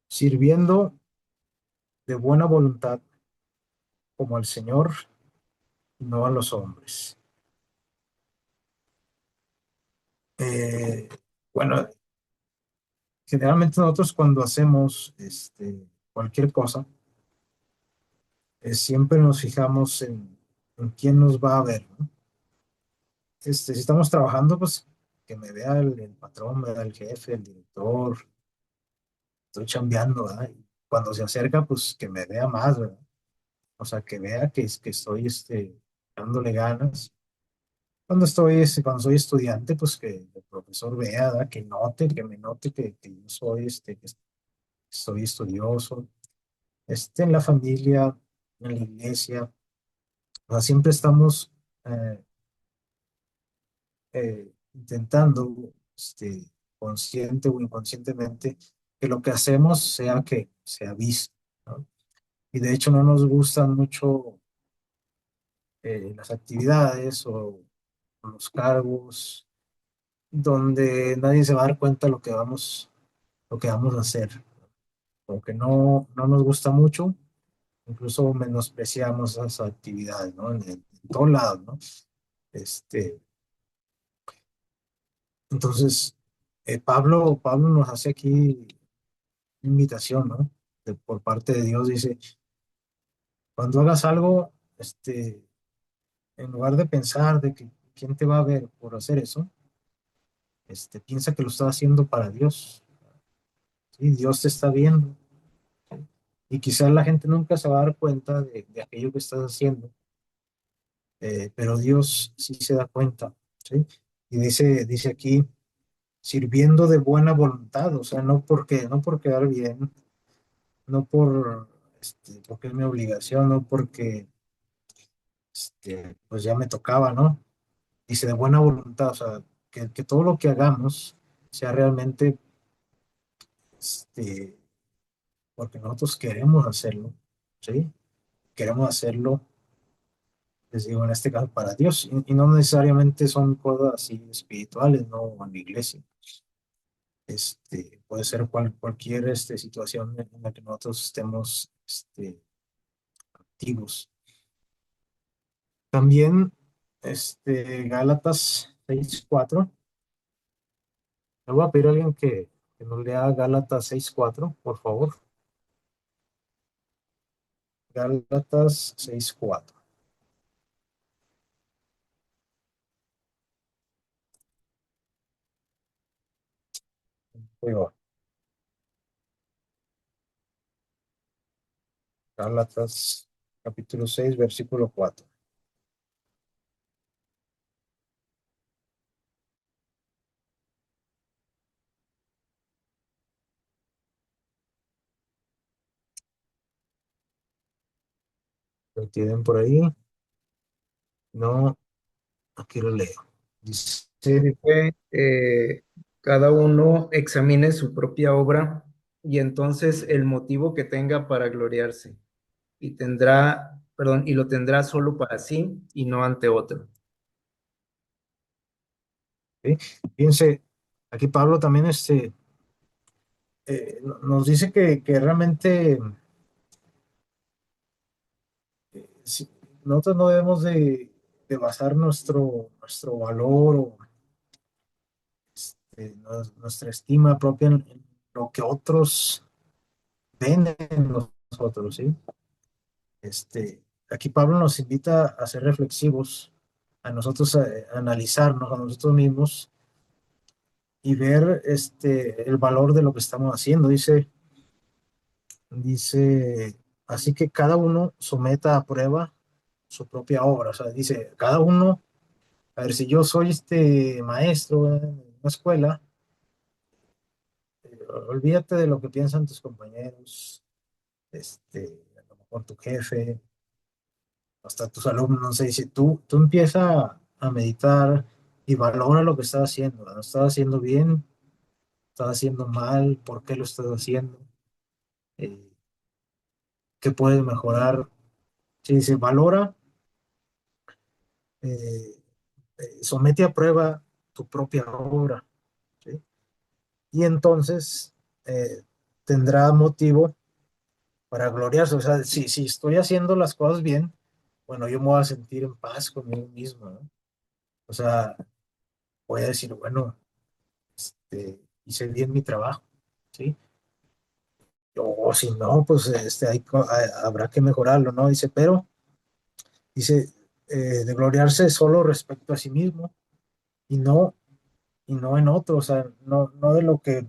sirviendo de buena voluntad como al Señor, no a los hombres. Eh, bueno, generalmente nosotros cuando hacemos cualquier cosa, siempre nos fijamos en quién nos va a ver, ¿no? Si estamos trabajando, pues que me vea el patrón, me vea el jefe, el director, estoy chambeando, ¿verdad? Y cuando se acerca, pues que me vea más, ¿verdad? O sea, que vea que estoy dándole ganas. Cuando soy estudiante, pues que el profesor vea, ¿verdad? Que me note que yo soy, que soy estudioso, en la familia, en la iglesia. O sea, siempre estamos eh, intentando, consciente o inconscientemente, que lo que hacemos sea que sea visto, ¿no? Y de hecho no nos gustan mucho las actividades o los cargos donde nadie se va a dar cuenta lo que vamos a hacer. Porque no nos gusta mucho, incluso menospreciamos esas actividades, ¿no? En todos lados, ¿no? Este, entonces, Pablo nos hace aquí invitación, ¿no? Por parte de Dios, dice, cuando hagas algo, en lugar de pensar de que quién te va a ver por hacer eso, piensa que lo estás haciendo para Dios, ¿sí? Dios te está viendo, y quizás la gente nunca se va a dar cuenta de aquello que estás haciendo, pero Dios sí se da cuenta, ¿sí? Y dice aquí, sirviendo de buena voluntad, o sea, no por quedar bien, no porque es mi obligación, no porque pues ya me tocaba, ¿no? Dice de buena voluntad, o sea, que todo lo que hagamos sea realmente, este, porque nosotros queremos hacerlo, ¿sí? Queremos hacerlo, les digo, en este caso para Dios, y no necesariamente son cosas así espirituales, ¿no? En la iglesia. Puede ser cualquier situación en la que nosotros estemos activos. También, Gálatas 6:4. Le voy a pedir a alguien que nos lea Gálatas 6:4, por favor. Gálatas 6:4. Muy bien. Gálatas capítulo 6 versículo 4. ¿Lo tienen por ahí? No, aquí lo leo. Dice, Dice, cada uno examine su propia obra y entonces el motivo que tenga para gloriarse y tendrá, perdón, y lo tendrá solo para sí y no ante otro. ¿sí? Fíjense, aquí Pablo también nos dice que realmente sí, nosotros no debemos de basar nuestro valor o nuestra estima propia en lo que otros ven en nosotros, ¿sí? Aquí Pablo nos invita a ser reflexivos, a nosotros a analizarnos a nosotros mismos y ver el valor de lo que estamos haciendo. Dice, así que cada uno someta a prueba su propia obra. O sea, dice, cada uno, a ver, si yo soy este maestro en una escuela, olvídate de lo que piensan tus compañeros, a lo mejor tu jefe, hasta tus alumnos, no sé, si tú empiezas a meditar y valora lo que estás haciendo, ¿no? ¿Lo estás haciendo bien? ¿Estás haciendo mal? ¿Por qué lo estás haciendo? Eh, ¿Qué puedes mejorar? Si dice, valora, eh, somete a prueba tu propia obra, ¿sí? Y entonces tendrá motivo para gloriarse. O sea, si estoy haciendo las cosas bien, bueno, yo me voy a sentir en paz conmigo mismo, ¿no? O sea, voy a decir, bueno, hice bien mi trabajo, ¿sí? O si no, pues habrá que mejorarlo, ¿no? Dice, pero, dice, de gloriarse solo respecto a sí mismo y y no en otro, o sea, no de lo que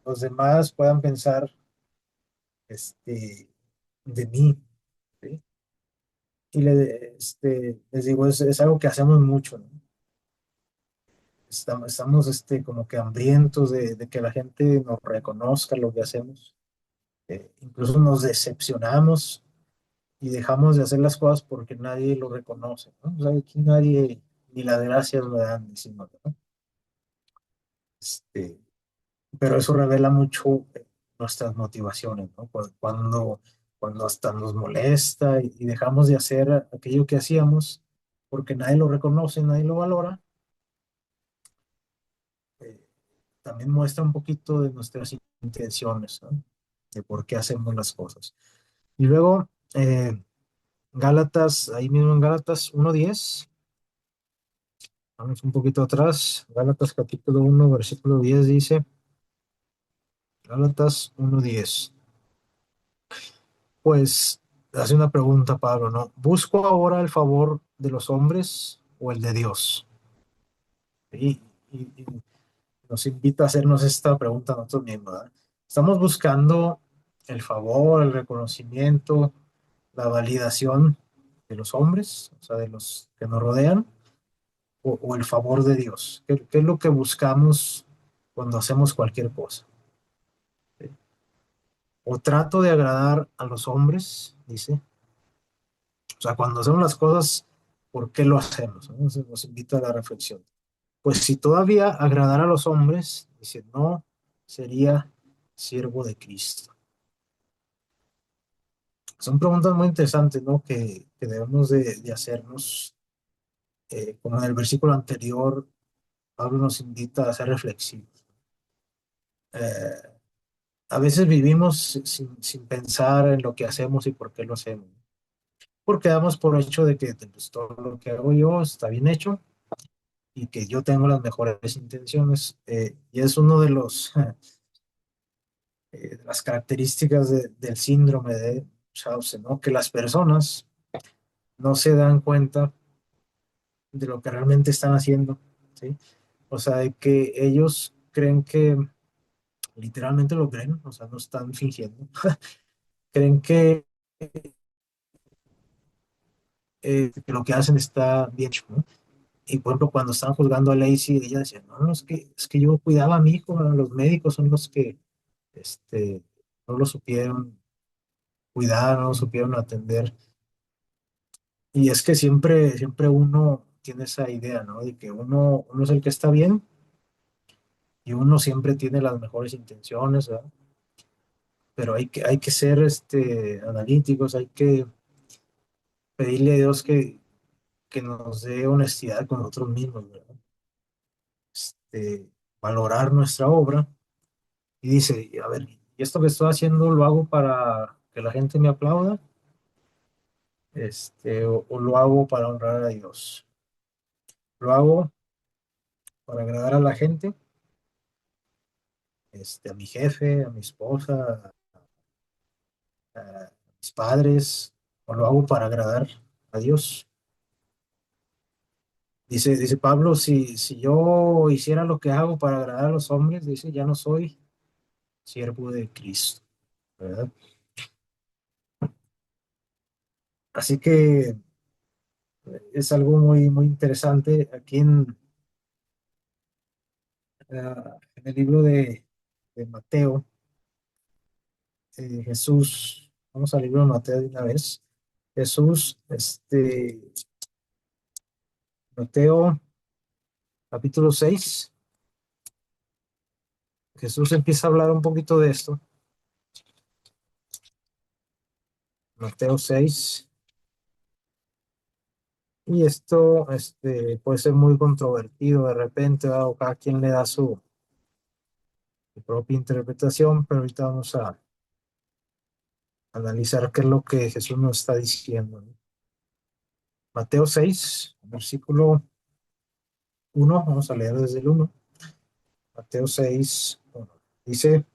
los demás puedan pensar, este, de mí, ¿sí? Y les digo, es algo que hacemos mucho, ¿no? Estamos como que hambrientos de que la gente nos reconozca lo que hacemos. Incluso nos decepcionamos y dejamos de hacer las cosas porque nadie lo reconoce, ¿no? O sea, aquí nadie ni las gracias me dan, decimos, ¿no? Este, pero eso revela mucho nuestras motivaciones, ¿no? Cuando hasta nos molesta y dejamos de hacer aquello que hacíamos porque nadie lo reconoce, nadie lo valora, eh, también muestra un poquito de nuestras intenciones, ¿no? De por qué hacemos las cosas. Y luego, Gálatas, ahí mismo en Gálatas 1:10, vamos un poquito atrás, Gálatas capítulo 1 versículo 10 dice, Gálatas 1:10. Pues hace una pregunta, Pablo, ¿no? ¿Busco ahora el favor de los hombres o el de Dios? Y nos invita a hacernos esta pregunta a nosotros mismos, ¿verdad? ¿Estamos buscando el favor, el reconocimiento, la validación de los hombres, o sea, de los que nos rodean, o el favor de Dios? ¿Qué es lo que buscamos cuando hacemos cualquier cosa? ¿Sí? ¿O trato de agradar a los hombres? Dice. O sea, cuando hacemos las cosas, ¿por qué lo hacemos? ¿No? Nos invita a la reflexión. Pues si todavía agradar a los hombres, dice, no sería siervo de Cristo. Son preguntas muy interesantes, ¿no? Que debemos de hacernos. Como en el versículo anterior, Pablo nos invita a ser reflexivos. Eh, a veces vivimos sin pensar en lo que hacemos y por qué lo hacemos. Porque damos por hecho de que pues, todo lo que hago yo está bien hecho y que yo tengo las mejores intenciones. Y es uno de de las características del síndrome de Chaucer, ¿no? Que las personas no se dan cuenta de lo que realmente están haciendo, ¿sí? O sea, de que ellos creen que, literalmente lo creen, o sea, no están fingiendo, creen que lo que hacen está bien hecho, ¿no? Y por ejemplo, cuando estaban juzgando a Lacey, ella decía, no, no, es que yo cuidaba a mi hijo, ¿no? Los médicos son los que este, no lo supieron cuidar, no lo supieron atender. Y es que siempre uno tiene esa idea, ¿no? De que uno es el que está bien y uno siempre tiene las mejores intenciones, ¿verdad? Pero hay que ser analíticos, hay que pedirle a Dios que nos dé honestidad con nosotros mismos, ¿verdad? Valorar nuestra obra. Y dice, a ver, ¿y esto que estoy haciendo lo hago para que la gente me aplauda? O lo hago para honrar a Dios. Lo hago para agradar a la gente, a mi jefe, a mi esposa, a mis padres, o lo hago para agradar a Dios. Dice Pablo, si yo hiciera lo que hago para agradar a los hombres, dice, ya no soy siervo de Cristo, ¿verdad? Así que es algo muy, muy interesante aquí en el libro de Mateo. Jesús, vamos al libro de Mateo de una vez. Jesús, Mateo capítulo 6. Jesús empieza a hablar un poquito de esto. Mateo 6. Y esto puede ser muy controvertido de repente, ¿verdad? O cada quien le da su propia interpretación, pero ahorita vamos a analizar qué es lo que Jesús nos está diciendo, ¿no? Mateo 6 versículo 1, vamos a leer desde el 1. Mateo 6 1. Dice,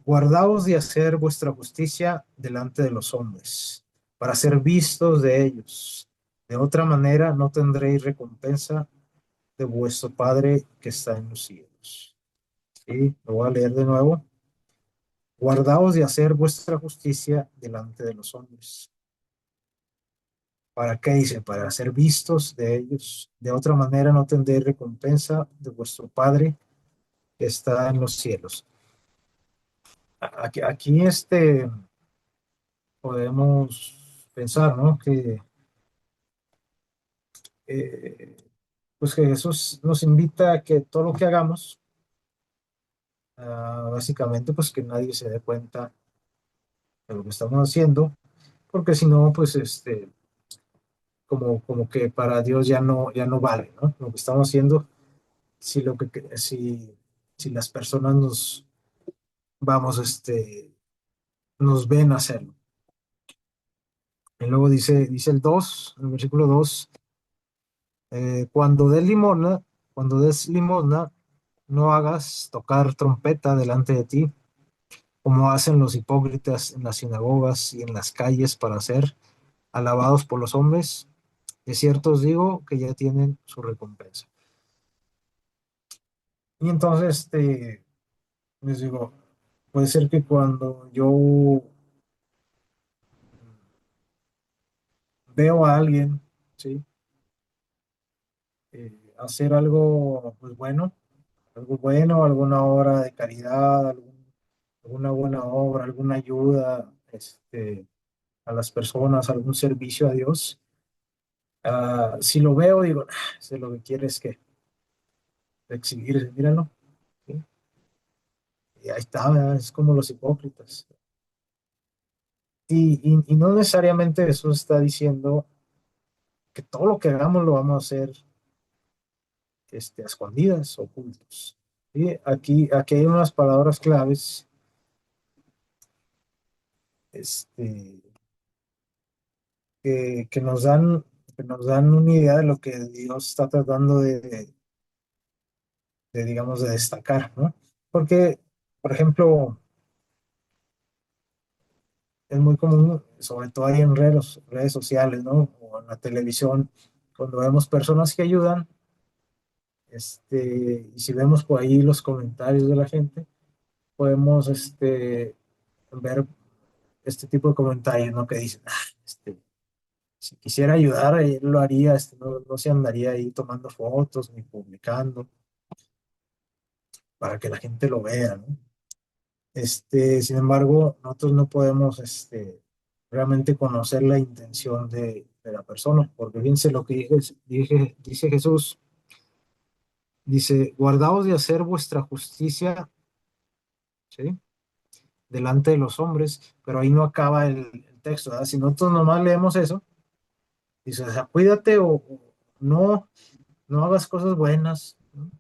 guardaos de hacer vuestra justicia delante de los hombres, para ser vistos de ellos. De otra manera no tendréis recompensa de vuestro Padre que está en los cielos. Sí, lo voy a leer de nuevo. Guardaos de hacer vuestra justicia delante de los hombres. ¿Para qué dice? Para ser vistos de ellos. De otra manera no tendréis recompensa de vuestro Padre que está en los cielos. Aquí podemos pensar, ¿no? Eh, pues que Jesús nos invita a que todo lo que hagamos, básicamente, pues que nadie se dé cuenta de lo que estamos haciendo, porque si no, pues como que para Dios ya no vale, ¿no? Lo que estamos haciendo, si lo que si las personas vamos, nos ven hacerlo. Y luego dice el 2 el versículo 2 cuando cuando des limosna, no hagas tocar trompeta delante de ti, como hacen los hipócritas en las sinagogas y en las calles para ser alabados por los hombres. De cierto os digo que ya tienen su recompensa. Y entonces, les digo, puede ser que cuando yo veo a alguien, ¿sí? Hacer algo, pues bueno, algo bueno, alguna obra de caridad, alguna buena obra, alguna ayuda, a las personas, algún servicio a Dios. Si lo veo, digo, si lo que quiere es que exhibirse, míralo, ¿sí? Y ahí está, ¿verdad? Es como los hipócritas. Y no necesariamente eso está diciendo que todo lo que hagamos lo vamos a hacer a escondidas, ocultos. ¿Sí? Aquí hay unas palabras claves este, que que nos dan una idea de lo que Dios está tratando digamos, de destacar, ¿no? Porque, por ejemplo, es muy común, sobre todo ahí en redes sociales, ¿no? O en la televisión, cuando vemos personas que ayudan, y si vemos por ahí los comentarios de la gente, podemos, ver este tipo de comentarios, ¿no? Que dicen, si quisiera ayudar, él lo haría, no se andaría ahí tomando fotos ni publicando para que la gente lo vea, ¿no? Sin embargo, nosotros no podemos, realmente conocer la intención de la persona, porque fíjense lo que dice Jesús, dice, guardaos de hacer vuestra justicia, ¿sí? Delante de los hombres, pero ahí no acaba el texto, ¿verdad? Si nosotros nomás leemos eso, dice, o sea, cuídate o no, no hagas cosas buenas, ¿no?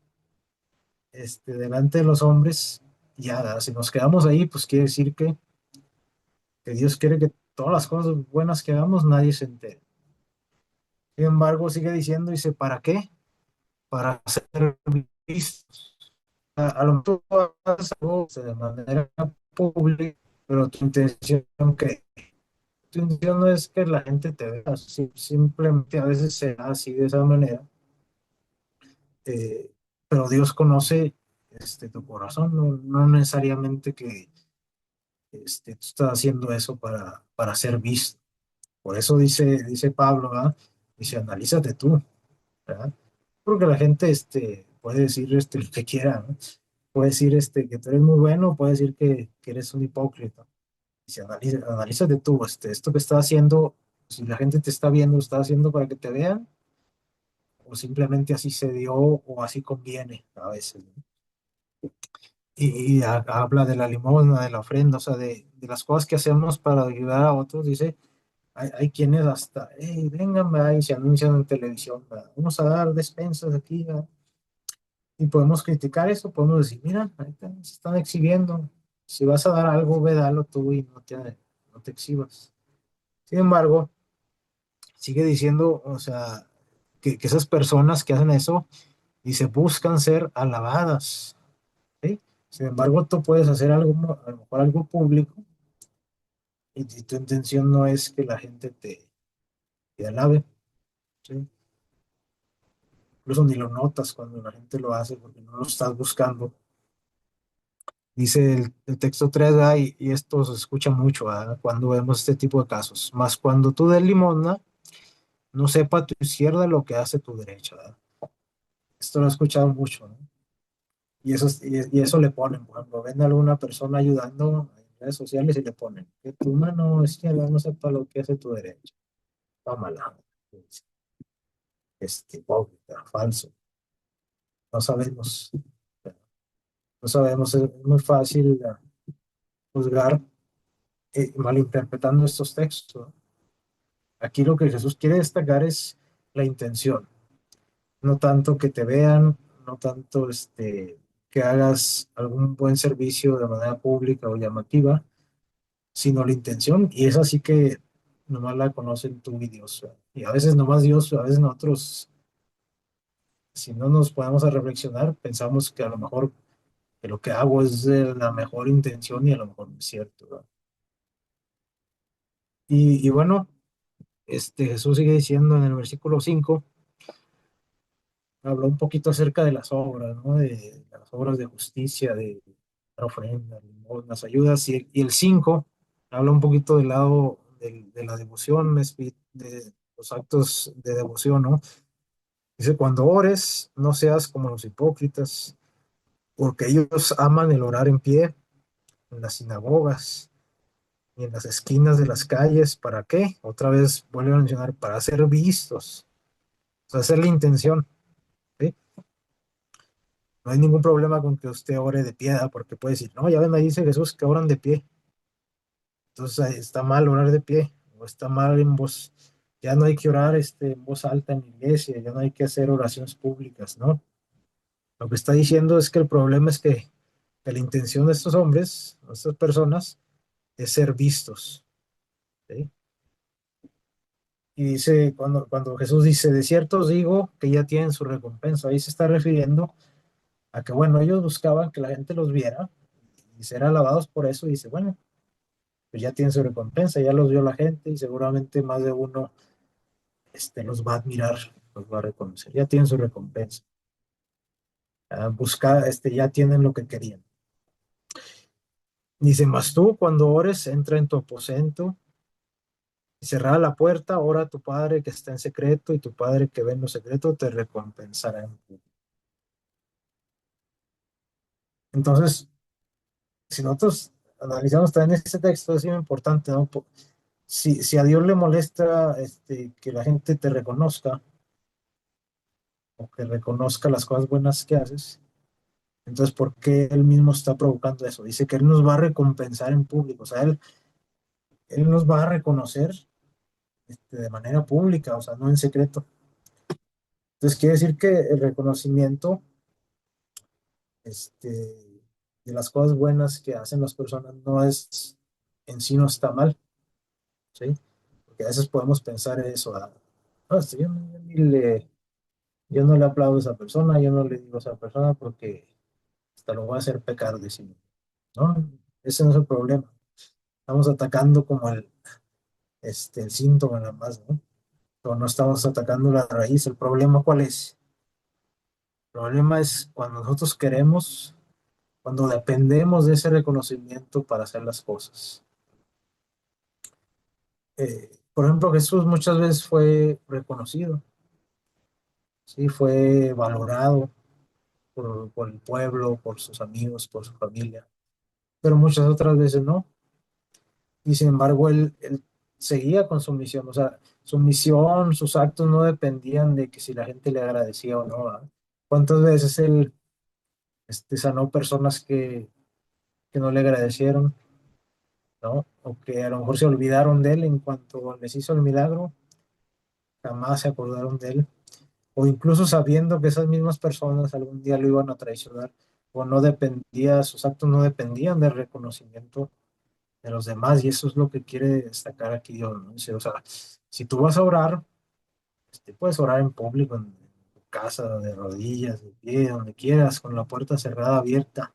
Delante de los hombres, ya, ¿verdad? Si nos quedamos ahí, pues quiere decir que Dios quiere que todas las cosas buenas que hagamos nadie se entere. Sin embargo, sigue diciendo, dice, ¿para qué? Para ser vistos. A lo mejor tú haces algo de manera pública, pero tu intención no es que la gente te vea, simplemente a veces se da así de esa manera, eh, pero Dios conoce tu corazón, no necesariamente que tú estás haciendo eso para ser visto. Por eso dice Pablo, ¿verdad? Dice, analízate tú, ¿verdad? Porque la gente puede decir lo que quiera, ¿no? Puede decir que tú eres muy bueno, puede decir que eres un hipócrita. Dice, analízate tú, esto que estás haciendo, si la gente te está viendo, ¿lo estás haciendo para que te vean? O simplemente así se dio o así conviene a veces, ¿no? Habla de la limosna, de la ofrenda, o sea, de las cosas que hacemos para ayudar a otros, dice, hay quienes hasta, hey, vengan, ¿verdad? Y se anuncian en televisión, ¿verdad? Vamos a dar despensas aquí, ¿verdad? Y podemos criticar eso, podemos decir, mira, ahí se están exhibiendo. Si vas a dar algo, ve, dalo tú y no te exhibas. Sin embargo, sigue diciendo, o sea, que esas personas que hacen eso y se buscan ser alabadas, ¿sí? Sin embargo, tú puedes hacer algo, a lo mejor algo público, y tu intención no es que la gente te alabe, ¿sí? Incluso ni lo notas cuando la gente lo hace porque no lo estás buscando. Dice el texto 3, ¿verdad? Y esto se escucha mucho, ¿verdad? Cuando vemos este tipo de casos. Más cuando tú des limosna, no sepa tu izquierda lo que hace tu derecha, ¿verdad? Esto lo he escuchado mucho, ¿no? Y eso le ponen, por ejemplo, ven a alguna persona ayudando en redes sociales y le ponen que tu mano izquierda no sepa lo que hace tu derecha. Tómala. Hipócrita, falso. No sabemos, no sabemos, es muy fácil juzgar malinterpretando estos textos, ¿no? Aquí lo que Jesús quiere destacar es la intención, no tanto que te vean, no tanto que hagas algún buen servicio de manera pública o llamativa, sino la intención, y es así que nomás la conocen tú y Dios, ¿verdad? Y a veces nomás Dios, a veces nosotros, si no nos ponemos a reflexionar, pensamos que a lo mejor que lo que hago es de la mejor intención y a lo mejor no es cierto, ¿verdad? Y bueno, Jesús sigue diciendo en el versículo 5, habló un poquito acerca de las obras, ¿no? De las obras de justicia, de la ofrenda, las ayudas, y el 5 habla un poquito del lado de la devoción, de los actos de devoción, ¿no? Dice, cuando ores, no seas como los hipócritas, porque ellos aman el orar en pie, en las sinagogas y en las esquinas de las calles. ¿Para qué? Otra vez vuelve a mencionar, para ser vistos, o sea, hacer la intención, ¿sí? No hay ningún problema con que usted ore de pie, ¿verdad? Porque puede decir, no, ya ven, ahí dice Jesús que oran de pie. Entonces está mal orar de pie, o está mal en voz. Ya no hay que orar en voz alta en la iglesia, ya no hay que hacer oraciones públicas, ¿no? Lo que está diciendo es que el problema es que la intención de estos hombres, de estas personas, es ser vistos, ¿sí? Y dice, cuando Jesús dice, de cierto os digo que ya tienen su recompensa, ahí se está refiriendo a que, bueno, ellos buscaban que la gente los viera y ser alabados por eso, y dice, bueno, pues ya tienen su recompensa, ya los vio la gente y seguramente más de uno los va a admirar, los va a reconocer, ya tienen su recompensa. Buscar, ya tienen lo que querían. Dice, mas tú cuando ores, entra en tu aposento y cerrada la puerta, ora a tu Padre que está en secreto y tu Padre que ve en lo secreto te recompensará en público. Entonces, si nosotros analizamos también este texto, es muy importante, ¿no? Si a Dios le molesta que la gente te reconozca o que reconozca las cosas buenas que haces, entonces, ¿por qué Él mismo está provocando eso? Dice que Él nos va a recompensar en público, o sea, Él nos va a reconocer de manera pública, o sea, no en secreto. Entonces, quiere decir que el reconocimiento este, de las cosas buenas que hacen las personas no es, en sí no está mal, ¿sí? Porque a veces podemos pensar eso, "No, yo no le aplaudo a esa persona, yo no le digo a esa persona porque hasta lo voy a hacer pecar de sí, ¿no? Ese no es el problema. Estamos atacando como el síntoma nada más, ¿no? Pero no estamos atacando la raíz. ¿El problema cuál es? El problema es cuando nosotros queremos, cuando dependemos de ese reconocimiento para hacer las cosas. Por ejemplo, Jesús muchas veces fue reconocido, ¿sí? Fue valorado por el pueblo, por sus amigos, por su familia, pero muchas otras veces no. Y sin embargo, él seguía con su misión, o sea, su misión, sus actos no dependían de que si la gente le agradecía o no, ¿verdad? ¿Cuántas veces él sanó personas que no le agradecieron, ¿no? O que a lo mejor se olvidaron de él en cuanto les hizo el milagro, jamás se acordaron de él, o incluso sabiendo que esas mismas personas algún día lo iban a traicionar, o no dependía, sus actos no dependían del reconocimiento de los demás, y eso es lo que quiere destacar aquí Dios, ¿no? Dice, o sea, si tú vas a orar, puedes orar en público, en tu casa, de rodillas, de pie, donde quieras, con la puerta cerrada, abierta,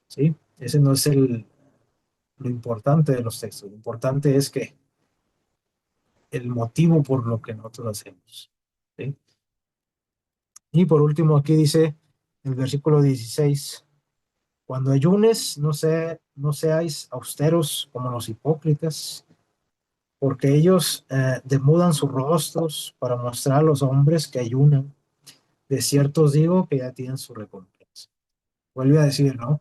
¿sí? Ese no es lo importante de los textos, lo importante es que el motivo por lo que nosotros hacemos, ¿sí? Y por último, aquí dice el versículo 16, Cuando ayunes, no seáis austeros como los hipócritas, porque ellos demudan sus rostros para mostrar a los hombres que ayunan. De cierto os digo que ya tienen su recompensa. Vuelve a decir, ¿no?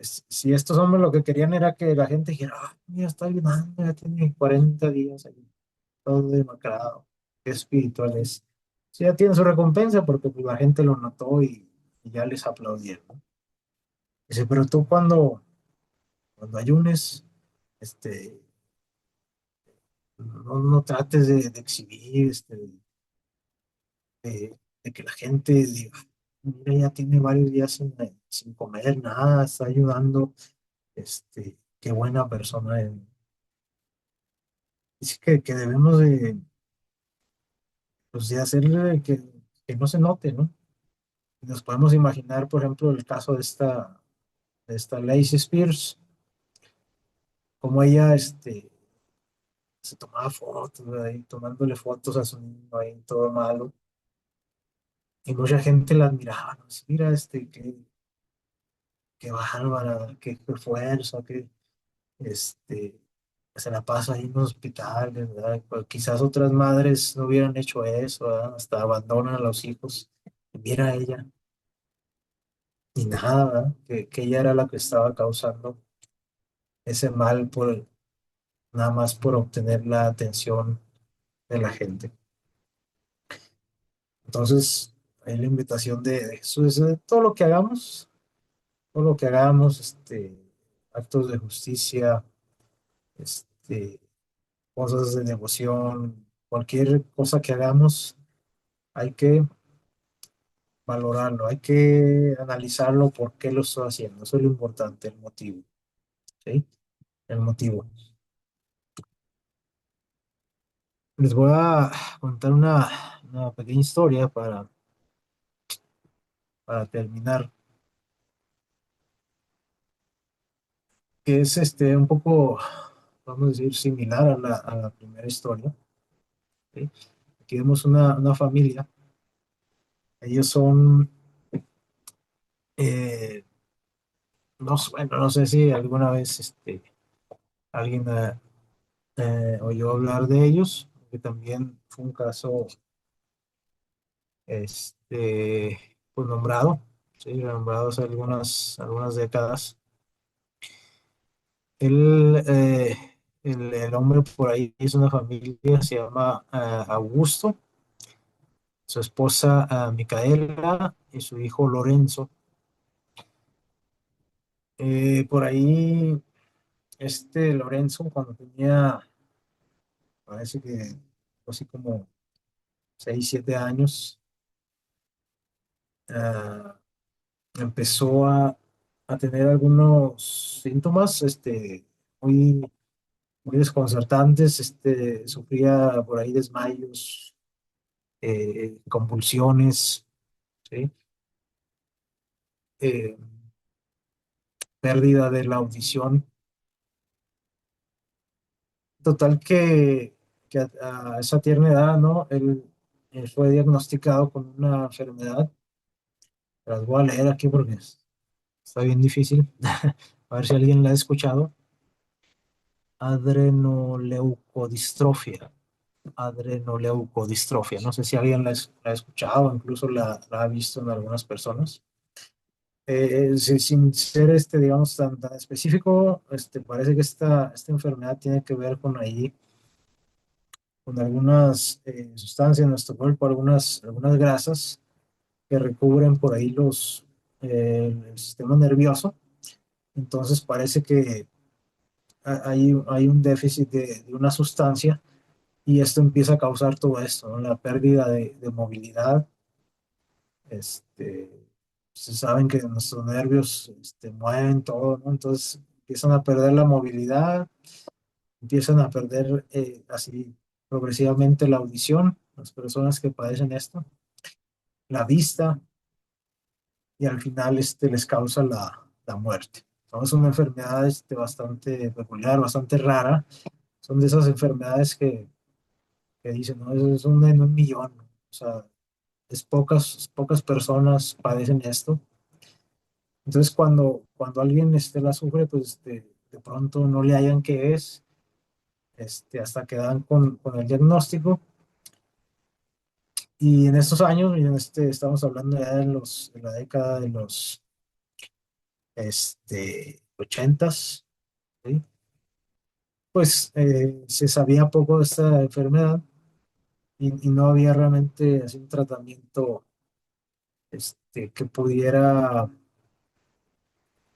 Si estos hombres lo que querían era que la gente dijera, ah, mira, está ayunando, ya tiene 40 días ahí, todo demacrado, qué espiritual es. Sí, ya tiene su recompensa porque pues, la gente lo notó y ya les aplaudieron, ¿no? Dice, pero tú cuando ayunes, este, no trates de exhibir, de que la gente diga, mira, ya tiene varios días sin comer nada, está ayudando, qué buena persona es. Dice que debemos pues, de hacerle que no se note, ¿no? Nos podemos imaginar, por ejemplo, el caso de esta Lacey Spears, como ella, se tomaba fotos, ahí, tomándole fotos a su niño ahí, todo malo, y mucha gente la admiraba, ¿no? Así, mira, qué bárbara, qué fuerza, este, se la pasa ahí en un hospital, ¿verdad? Pues quizás otras madres no hubieran hecho eso, ¿verdad? Hasta abandonan a los hijos, y mira a ella, y nada, ¿verdad? Que ella era la que estaba causando ese mal nada más por obtener la atención de la gente. Entonces, hay la invitación de Jesús, es de todo lo que hagamos, actos de justicia, este, cosas de devoción, cualquier cosa que hagamos, hay que valorarlo, hay que analizarlo por qué lo estoy haciendo. Eso es lo importante, el motivo, ¿sí? El motivo. Les voy a contar una pequeña historia para terminar, que es un poco, vamos a decir, similar a la primera historia, ¿sí? Aquí vemos una familia, ellos son, eh, no, bueno, no sé si alguna vez alguien oyó hablar de ellos, que también fue un caso pues nombrado, ¿sí? Nombrado hace algunas décadas. Él, el hombre por ahí es una familia, se llama Augusto, su esposa Micaela y su hijo Lorenzo. Por ahí, Lorenzo, cuando tenía, parece que así como 6 7 años, ah, empezó a tener algunos síntomas muy, muy desconcertantes. Sufría por ahí desmayos, convulsiones, ¿sí? Eh, pérdida de la audición. Total que a esa tierna edad, ¿no? Él fue diagnosticado con una enfermedad. Las voy a leer aquí porque está bien difícil. A ver si alguien la ha escuchado. Adrenoleucodistrofia. Adrenoleucodistrofia. No sé si alguien la ha escuchado, incluso la ha visto en algunas personas. Sin ser, digamos, tan específico, parece que esta enfermedad tiene que ver con algunas sustancias en nuestro cuerpo, algunas grasas que recubren por ahí el sistema nervioso. Entonces parece que hay un déficit de una sustancia y esto empieza a causar todo esto, ¿no? La pérdida de movilidad. este, Se saben que nuestros nervios mueven todo, ¿no? Entonces empiezan a perder la movilidad, empiezan a perder así progresivamente la audición, las personas que padecen esto, la vista, y al final les causa la muerte. Entonces, es una enfermedad bastante peculiar, bastante rara. Son de esas enfermedades que dicen, ¿no? Es una en un millón, o sea, pocas personas padecen esto. Entonces, cuando alguien la sufre, pues de pronto no le hallan qué es, hasta que dan con el diagnóstico. Y en estos años, y estamos hablando ya de la década de los 80s, ¿sí? Pues se sabía poco de esta enfermedad y no había realmente así un tratamiento que pudiera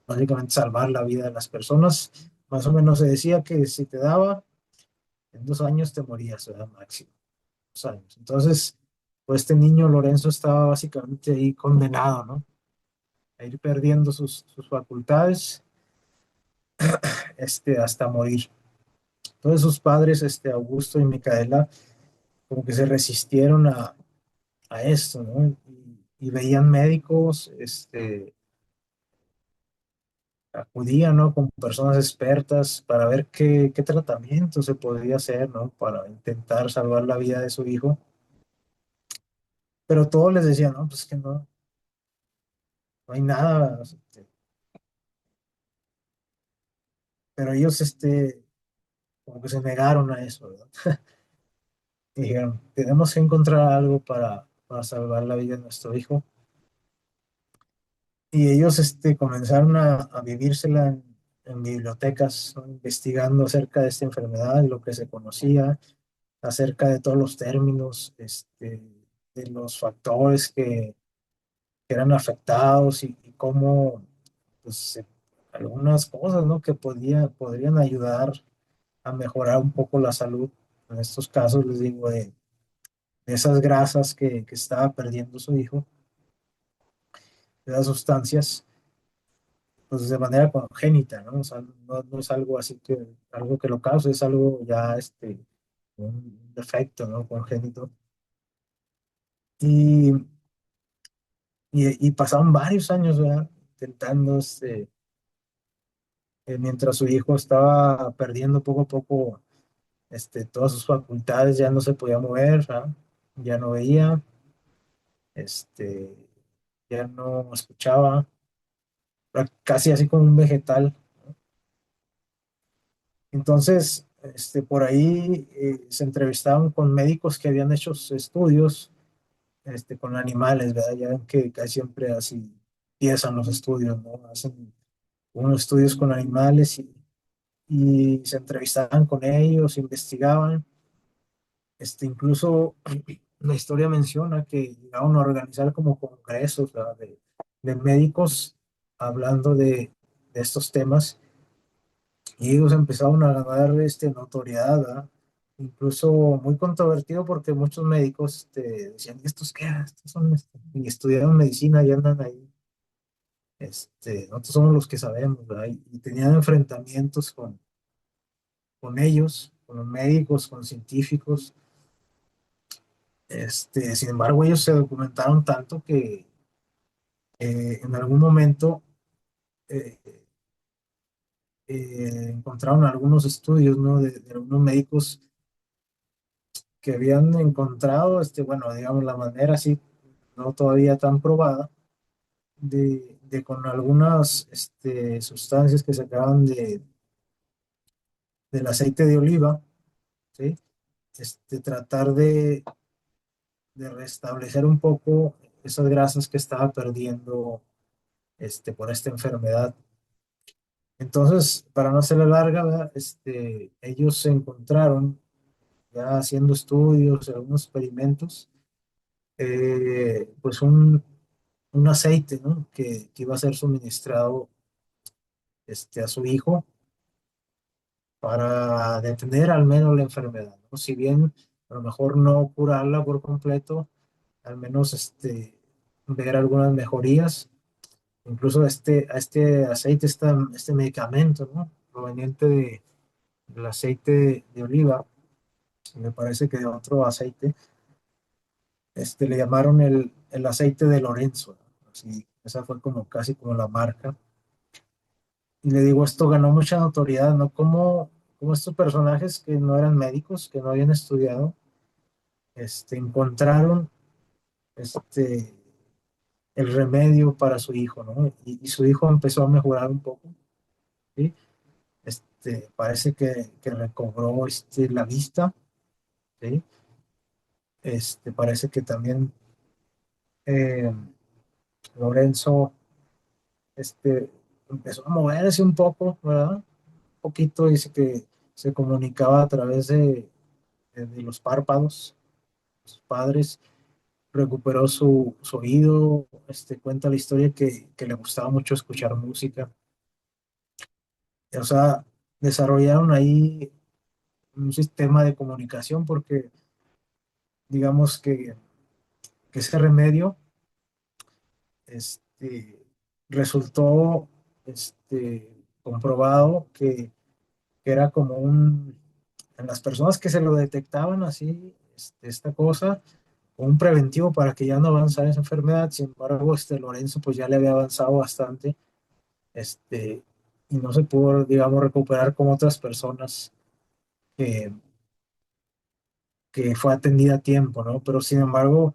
básicamente salvar la vida de las personas. Más o menos se decía que si te daba, en 2 años te morías, ¿verdad? Máximo, 2 años. Entonces, pues este niño Lorenzo estaba básicamente ahí condenado, ¿no? A ir perdiendo sus facultades, hasta morir. Entonces sus padres, Augusto y Micaela, como que se resistieron a esto, ¿no? Y veían médicos, acudían, ¿no? Con personas expertas para ver qué tratamiento se podía hacer, ¿no? Para intentar salvar la vida de su hijo. Pero todos les decían, no, pues que no hay nada. Pero ellos, como que se negaron a eso, ¿verdad? Y dijeron, tenemos que encontrar algo para salvar la vida de nuestro hijo. Y ellos, comenzaron a vivírsela en bibliotecas, ¿no? Investigando acerca de esta enfermedad, lo que se conocía, acerca de todos los términos, de los factores que eran afectados y cómo, pues, algunas cosas, ¿no? Que podrían ayudar a mejorar un poco la salud. En estos casos, les digo, de esas grasas que estaba perdiendo su hijo, de las sustancias, pues de manera congénita, ¿no? O sea, no es algo así algo que lo cause, es algo ya, un defecto, ¿no? Congénito. Y, y pasaron varios años, ¿verdad? Intentando, mientras su hijo estaba perdiendo poco a poco, todas sus facultades, ya no se podía mover, ¿verdad? Ya no veía, este, ya no escuchaba, casi así como un vegetal. Entonces, por ahí se entrevistaban con médicos que habían hecho estudios, con animales, ¿verdad? Ya ven que casi siempre así empiezan los estudios, ¿no? Hacen unos estudios con animales y se entrevistaban con ellos, investigaban. Incluso la historia menciona que llegaron a organizar como congresos, ¿verdad? De médicos hablando de estos temas y ellos empezaron a ganar notoriedad, ¿verdad? Incluso muy controvertido porque muchos médicos decían, ¿estos qué? Estos son, y estudiaron medicina y andan ahí. Nosotros somos los que sabemos, ¿verdad? Y tenían enfrentamientos con ellos, con los médicos, con científicos. Sin embargo, ellos se documentaron tanto que en algún momento eh, encontraron algunos estudios, ¿no? De algunos médicos que habían encontrado, bueno, digamos, la manera así, no todavía tan probada, de con algunas sustancias que sacaban del aceite de oliva, ¿sí? Tratar de restablecer un poco esas grasas que estaba perdiendo por esta enfermedad. Entonces, para no hacerla larga, ¿verdad? Ellos se encontraron ya haciendo estudios, algunos experimentos, pues un aceite, ¿no? Que iba a ser suministrado a su hijo para detener al menos la enfermedad, ¿no? Si bien a lo mejor no curarla por completo, al menos ver algunas mejorías. Incluso a este aceite, este medicamento, ¿no? Proveniente del aceite de oliva, me parece que de otro aceite, le llamaron el aceite de Lorenzo, ¿no? Así, esa fue como casi como la marca. Y le digo, esto ganó mucha notoriedad, ¿no? Como estos personajes que no eran médicos, que no habían estudiado, encontraron este, el remedio para su hijo, ¿no? Y su hijo empezó a mejorar un poco, ¿sí? Parece que recobró la vista, ¿sí? Parece que también eh, Lorenzo empezó a moverse un poco, ¿verdad? Un poquito, dice que se comunicaba a través de los párpados, sus padres, recuperó su oído, cuenta la historia que le gustaba mucho escuchar música. O sea, desarrollaron ahí un sistema de comunicación porque digamos que ese remedio este, resultó comprobado que era como en las personas que se lo detectaban así, esta cosa, un preventivo para que ya no avanzara esa enfermedad. Sin embargo, Lorenzo pues ya le había avanzado bastante, este, y no se pudo, digamos, recuperar como otras personas que, que fue atendida a tiempo, ¿no? Pero sin embargo,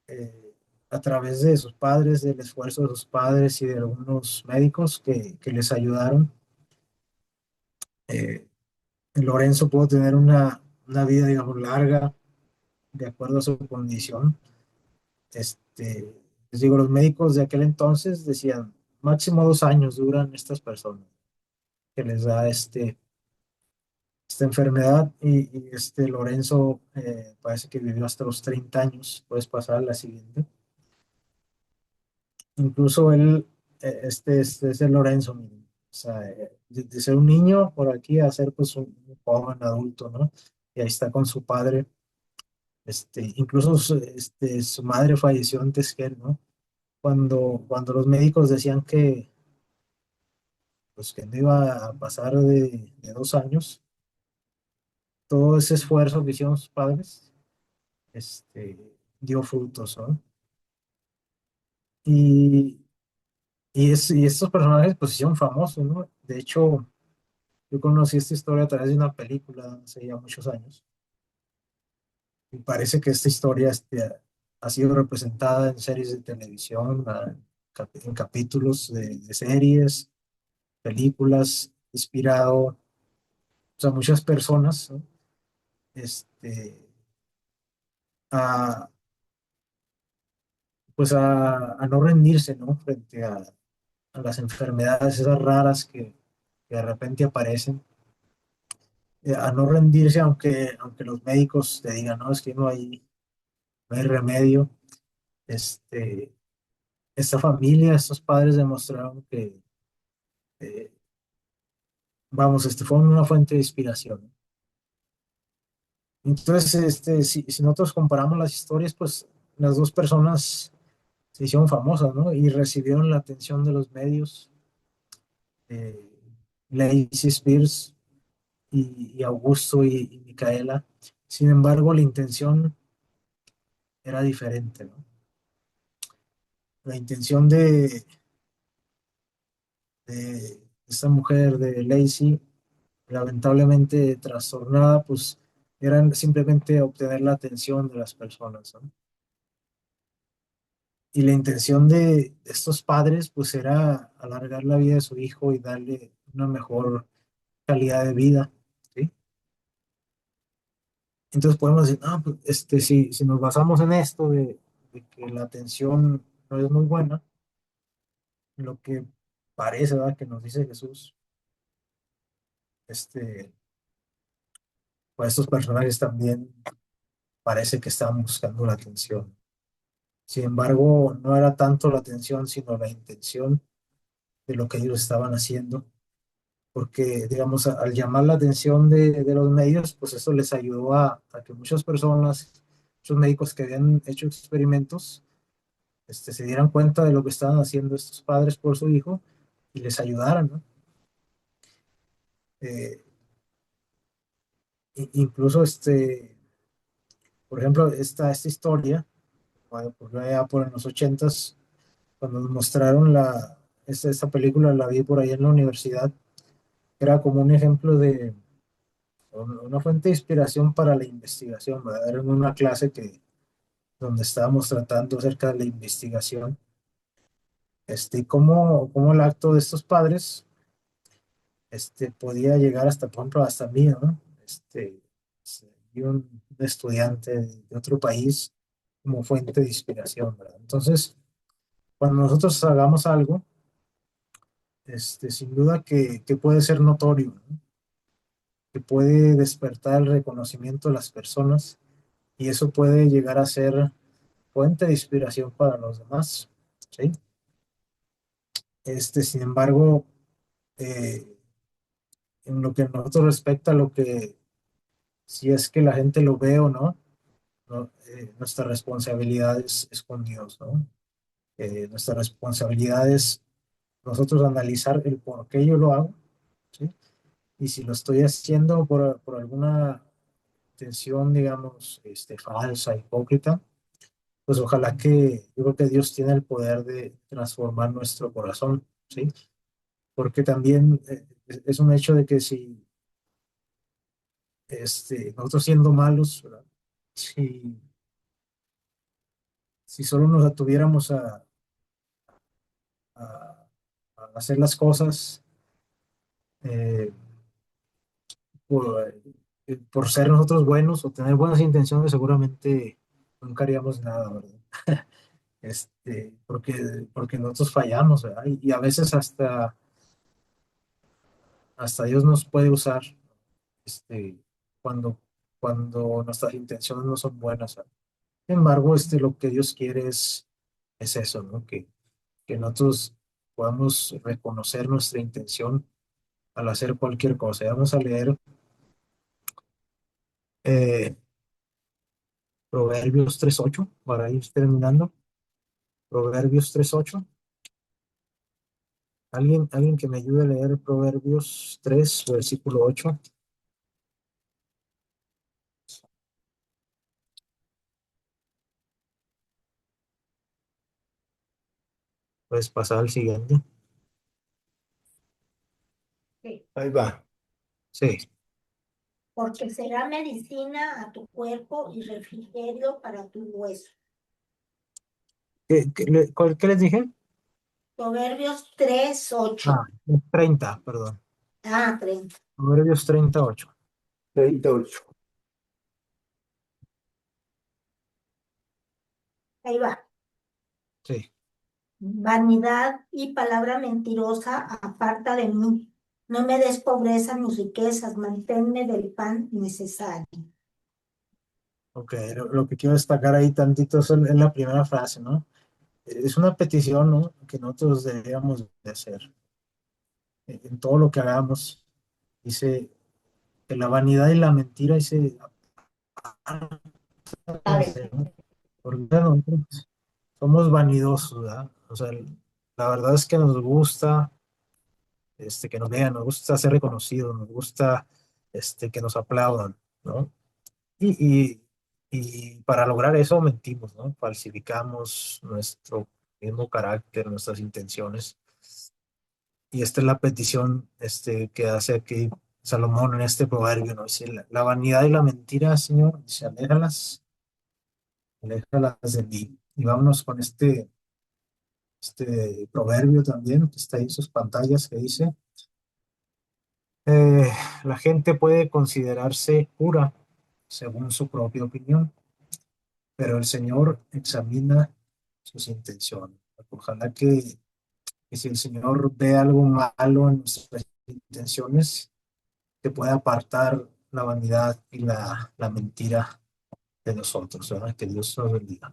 eh, a través de sus padres, del esfuerzo de sus padres y de algunos médicos que les ayudaron, eh, Lorenzo pudo tener una vida, digamos, larga, de acuerdo a su condición. Les digo, los médicos de aquel entonces decían, máximo 2 años duran estas personas que les da esta enfermedad y Lorenzo parece que vivió hasta los 30 años, puedes pasar a la siguiente. Incluso él, es el Lorenzo, miren, o sea, de ser un niño por aquí a ser pues un joven adulto, ¿no? Y ahí está con su padre, incluso su madre falleció antes que él, ¿no? Cuando los médicos decían pues, que no iba a pasar de 2 años, todo ese esfuerzo que hicieron sus padres, dio frutos, ¿no? Y, y estos personajes pues se hicieron famosos, ¿no? De hecho, yo conocí esta historia a través de una película hace ya muchos años. Y parece que esta historia ha sido representada en series de televisión, en capítulos de series, películas, inspirado, o sea, muchas personas, ¿no? este, a, pues a no rendirse, ¿no? Frente a las enfermedades esas raras que de repente aparecen, a no rendirse aunque los médicos te digan, no, es que no hay remedio. Este, Esta familia, estos padres demostraron que, eh, vamos, fueron una fuente de inspiración. Entonces, si nosotros comparamos las historias, pues las dos personas se hicieron famosas, ¿no? Y recibieron la atención de los medios, eh, Lacey Spears y Augusto y Micaela. Sin embargo, la intención era diferente, ¿no? La intención de esta mujer, de Lacey, lamentablemente trastornada, pues eran simplemente obtener la atención de las personas, ¿no? Y la intención de estos padres, pues era alargar la vida de su hijo y darle una mejor calidad de vida, ¿sí? Entonces podemos decir, ah, pues, si nos basamos en esto de que la atención no es muy buena, lo que parece, ¿verdad? Que nos dice Jesús, este, pues estos personajes también parece que estaban buscando la atención. Sin embargo, no era tanto la atención, sino la intención de lo que ellos estaban haciendo, porque, digamos, al llamar la atención de los medios, pues eso les ayudó a que muchas personas, muchos médicos que habían hecho experimentos, se dieran cuenta de lo que estaban haciendo estos padres por su hijo y les ayudaran, ¿no? Eh, Incluso, por ejemplo, esta historia, bueno, pues ya por los 80s, cuando nos mostraron esta película, la vi por ahí en la universidad, era como un ejemplo de una fuente de inspiración para la investigación, ¿verdad? Era en una clase donde estábamos tratando acerca de la investigación. cómo el acto de estos padres, podía llegar hasta, por ejemplo, hasta mí, ¿no? Y un estudiante de otro país como fuente de inspiración, ¿verdad? Entonces, cuando nosotros hagamos algo, sin duda que puede ser notorio, ¿no? Que puede despertar el reconocimiento de las personas y eso puede llegar a ser fuente de inspiración para los demás, ¿sí? Sin embargo, eh, en lo que a nosotros respecta, lo que si es que la gente lo ve o no, nuestra responsabilidad es con Dios, ¿no? Nuestra responsabilidad es nosotros analizar el por qué yo lo hago, ¿sí? Y si lo estoy haciendo por alguna intención, digamos, falsa, hipócrita, pues ojalá que yo creo que Dios tiene el poder de transformar nuestro corazón, ¿sí? Porque también es un hecho de que si nosotros siendo malos, ¿verdad? Si, si solo nos atuviéramos a- a hacer las cosas eh, por, por ser nosotros buenos o tener buenas intenciones, seguramente nunca haríamos nada, ¿verdad? Porque nosotros fallamos, ¿verdad? Y a veces hasta Dios nos puede usar este, cuando, cuando nuestras intenciones no son buenas, ¿verdad? Sin embargo, lo que Dios quiere es eso, ¿no? Que nosotros podamos reconocer nuestra intención al hacer cualquier cosa. Y vamos a leer eh, Proverbios 3:8 para ir terminando. Proverbios 3:8. Alguien que me ayude a leer Proverbios 3 versículo 8. Puedes pasar al siguiente. Sí, Ahí va. Sí. porque será medicina a tu cuerpo y refrigerio para tu hueso. ¿Qué les dije? Proverbios 3:8. Ah, 30, perdón. Ah, 30. Proverbios 38. 38. Ahí va. Sí. Vanidad y palabra mentirosa aparta de mí. No me des pobreza ni riquezas, manténme del pan necesario. Ok, lo que quiero destacar ahí tantito es la primera frase, ¿no? Es una petición, ¿no? Que nosotros deberíamos de hacer en todo lo que hagamos. Dice que la vanidad y la mentira, dice, A ver, apártense, ¿no? Porque nosotros somos vanidosos, ¿verdad? O sea, la verdad es que nos gusta que nos vean, nos gusta ser reconocidos, nos gusta que nos aplaudan, ¿no? Y, y, y para lograr eso mentimos, ¿no? Falsificamos nuestro mismo carácter, nuestras intenciones. Y esta es la petición que hace aquí Salomón en este proverbio, ¿no? Dice, la vanidad y la mentira, Señor, dice, aléjalas de mí. Y vámonos con este proverbio también, que está ahí en sus pantallas, que dice, eh, la gente puede considerarse pura según su propia opinión, pero el Señor examina sus intenciones. Ojalá que si el Señor ve algo malo en nuestras intenciones, que pueda apartar la vanidad y la mentira de nosotros, ¿verdad? Que Dios nos bendiga.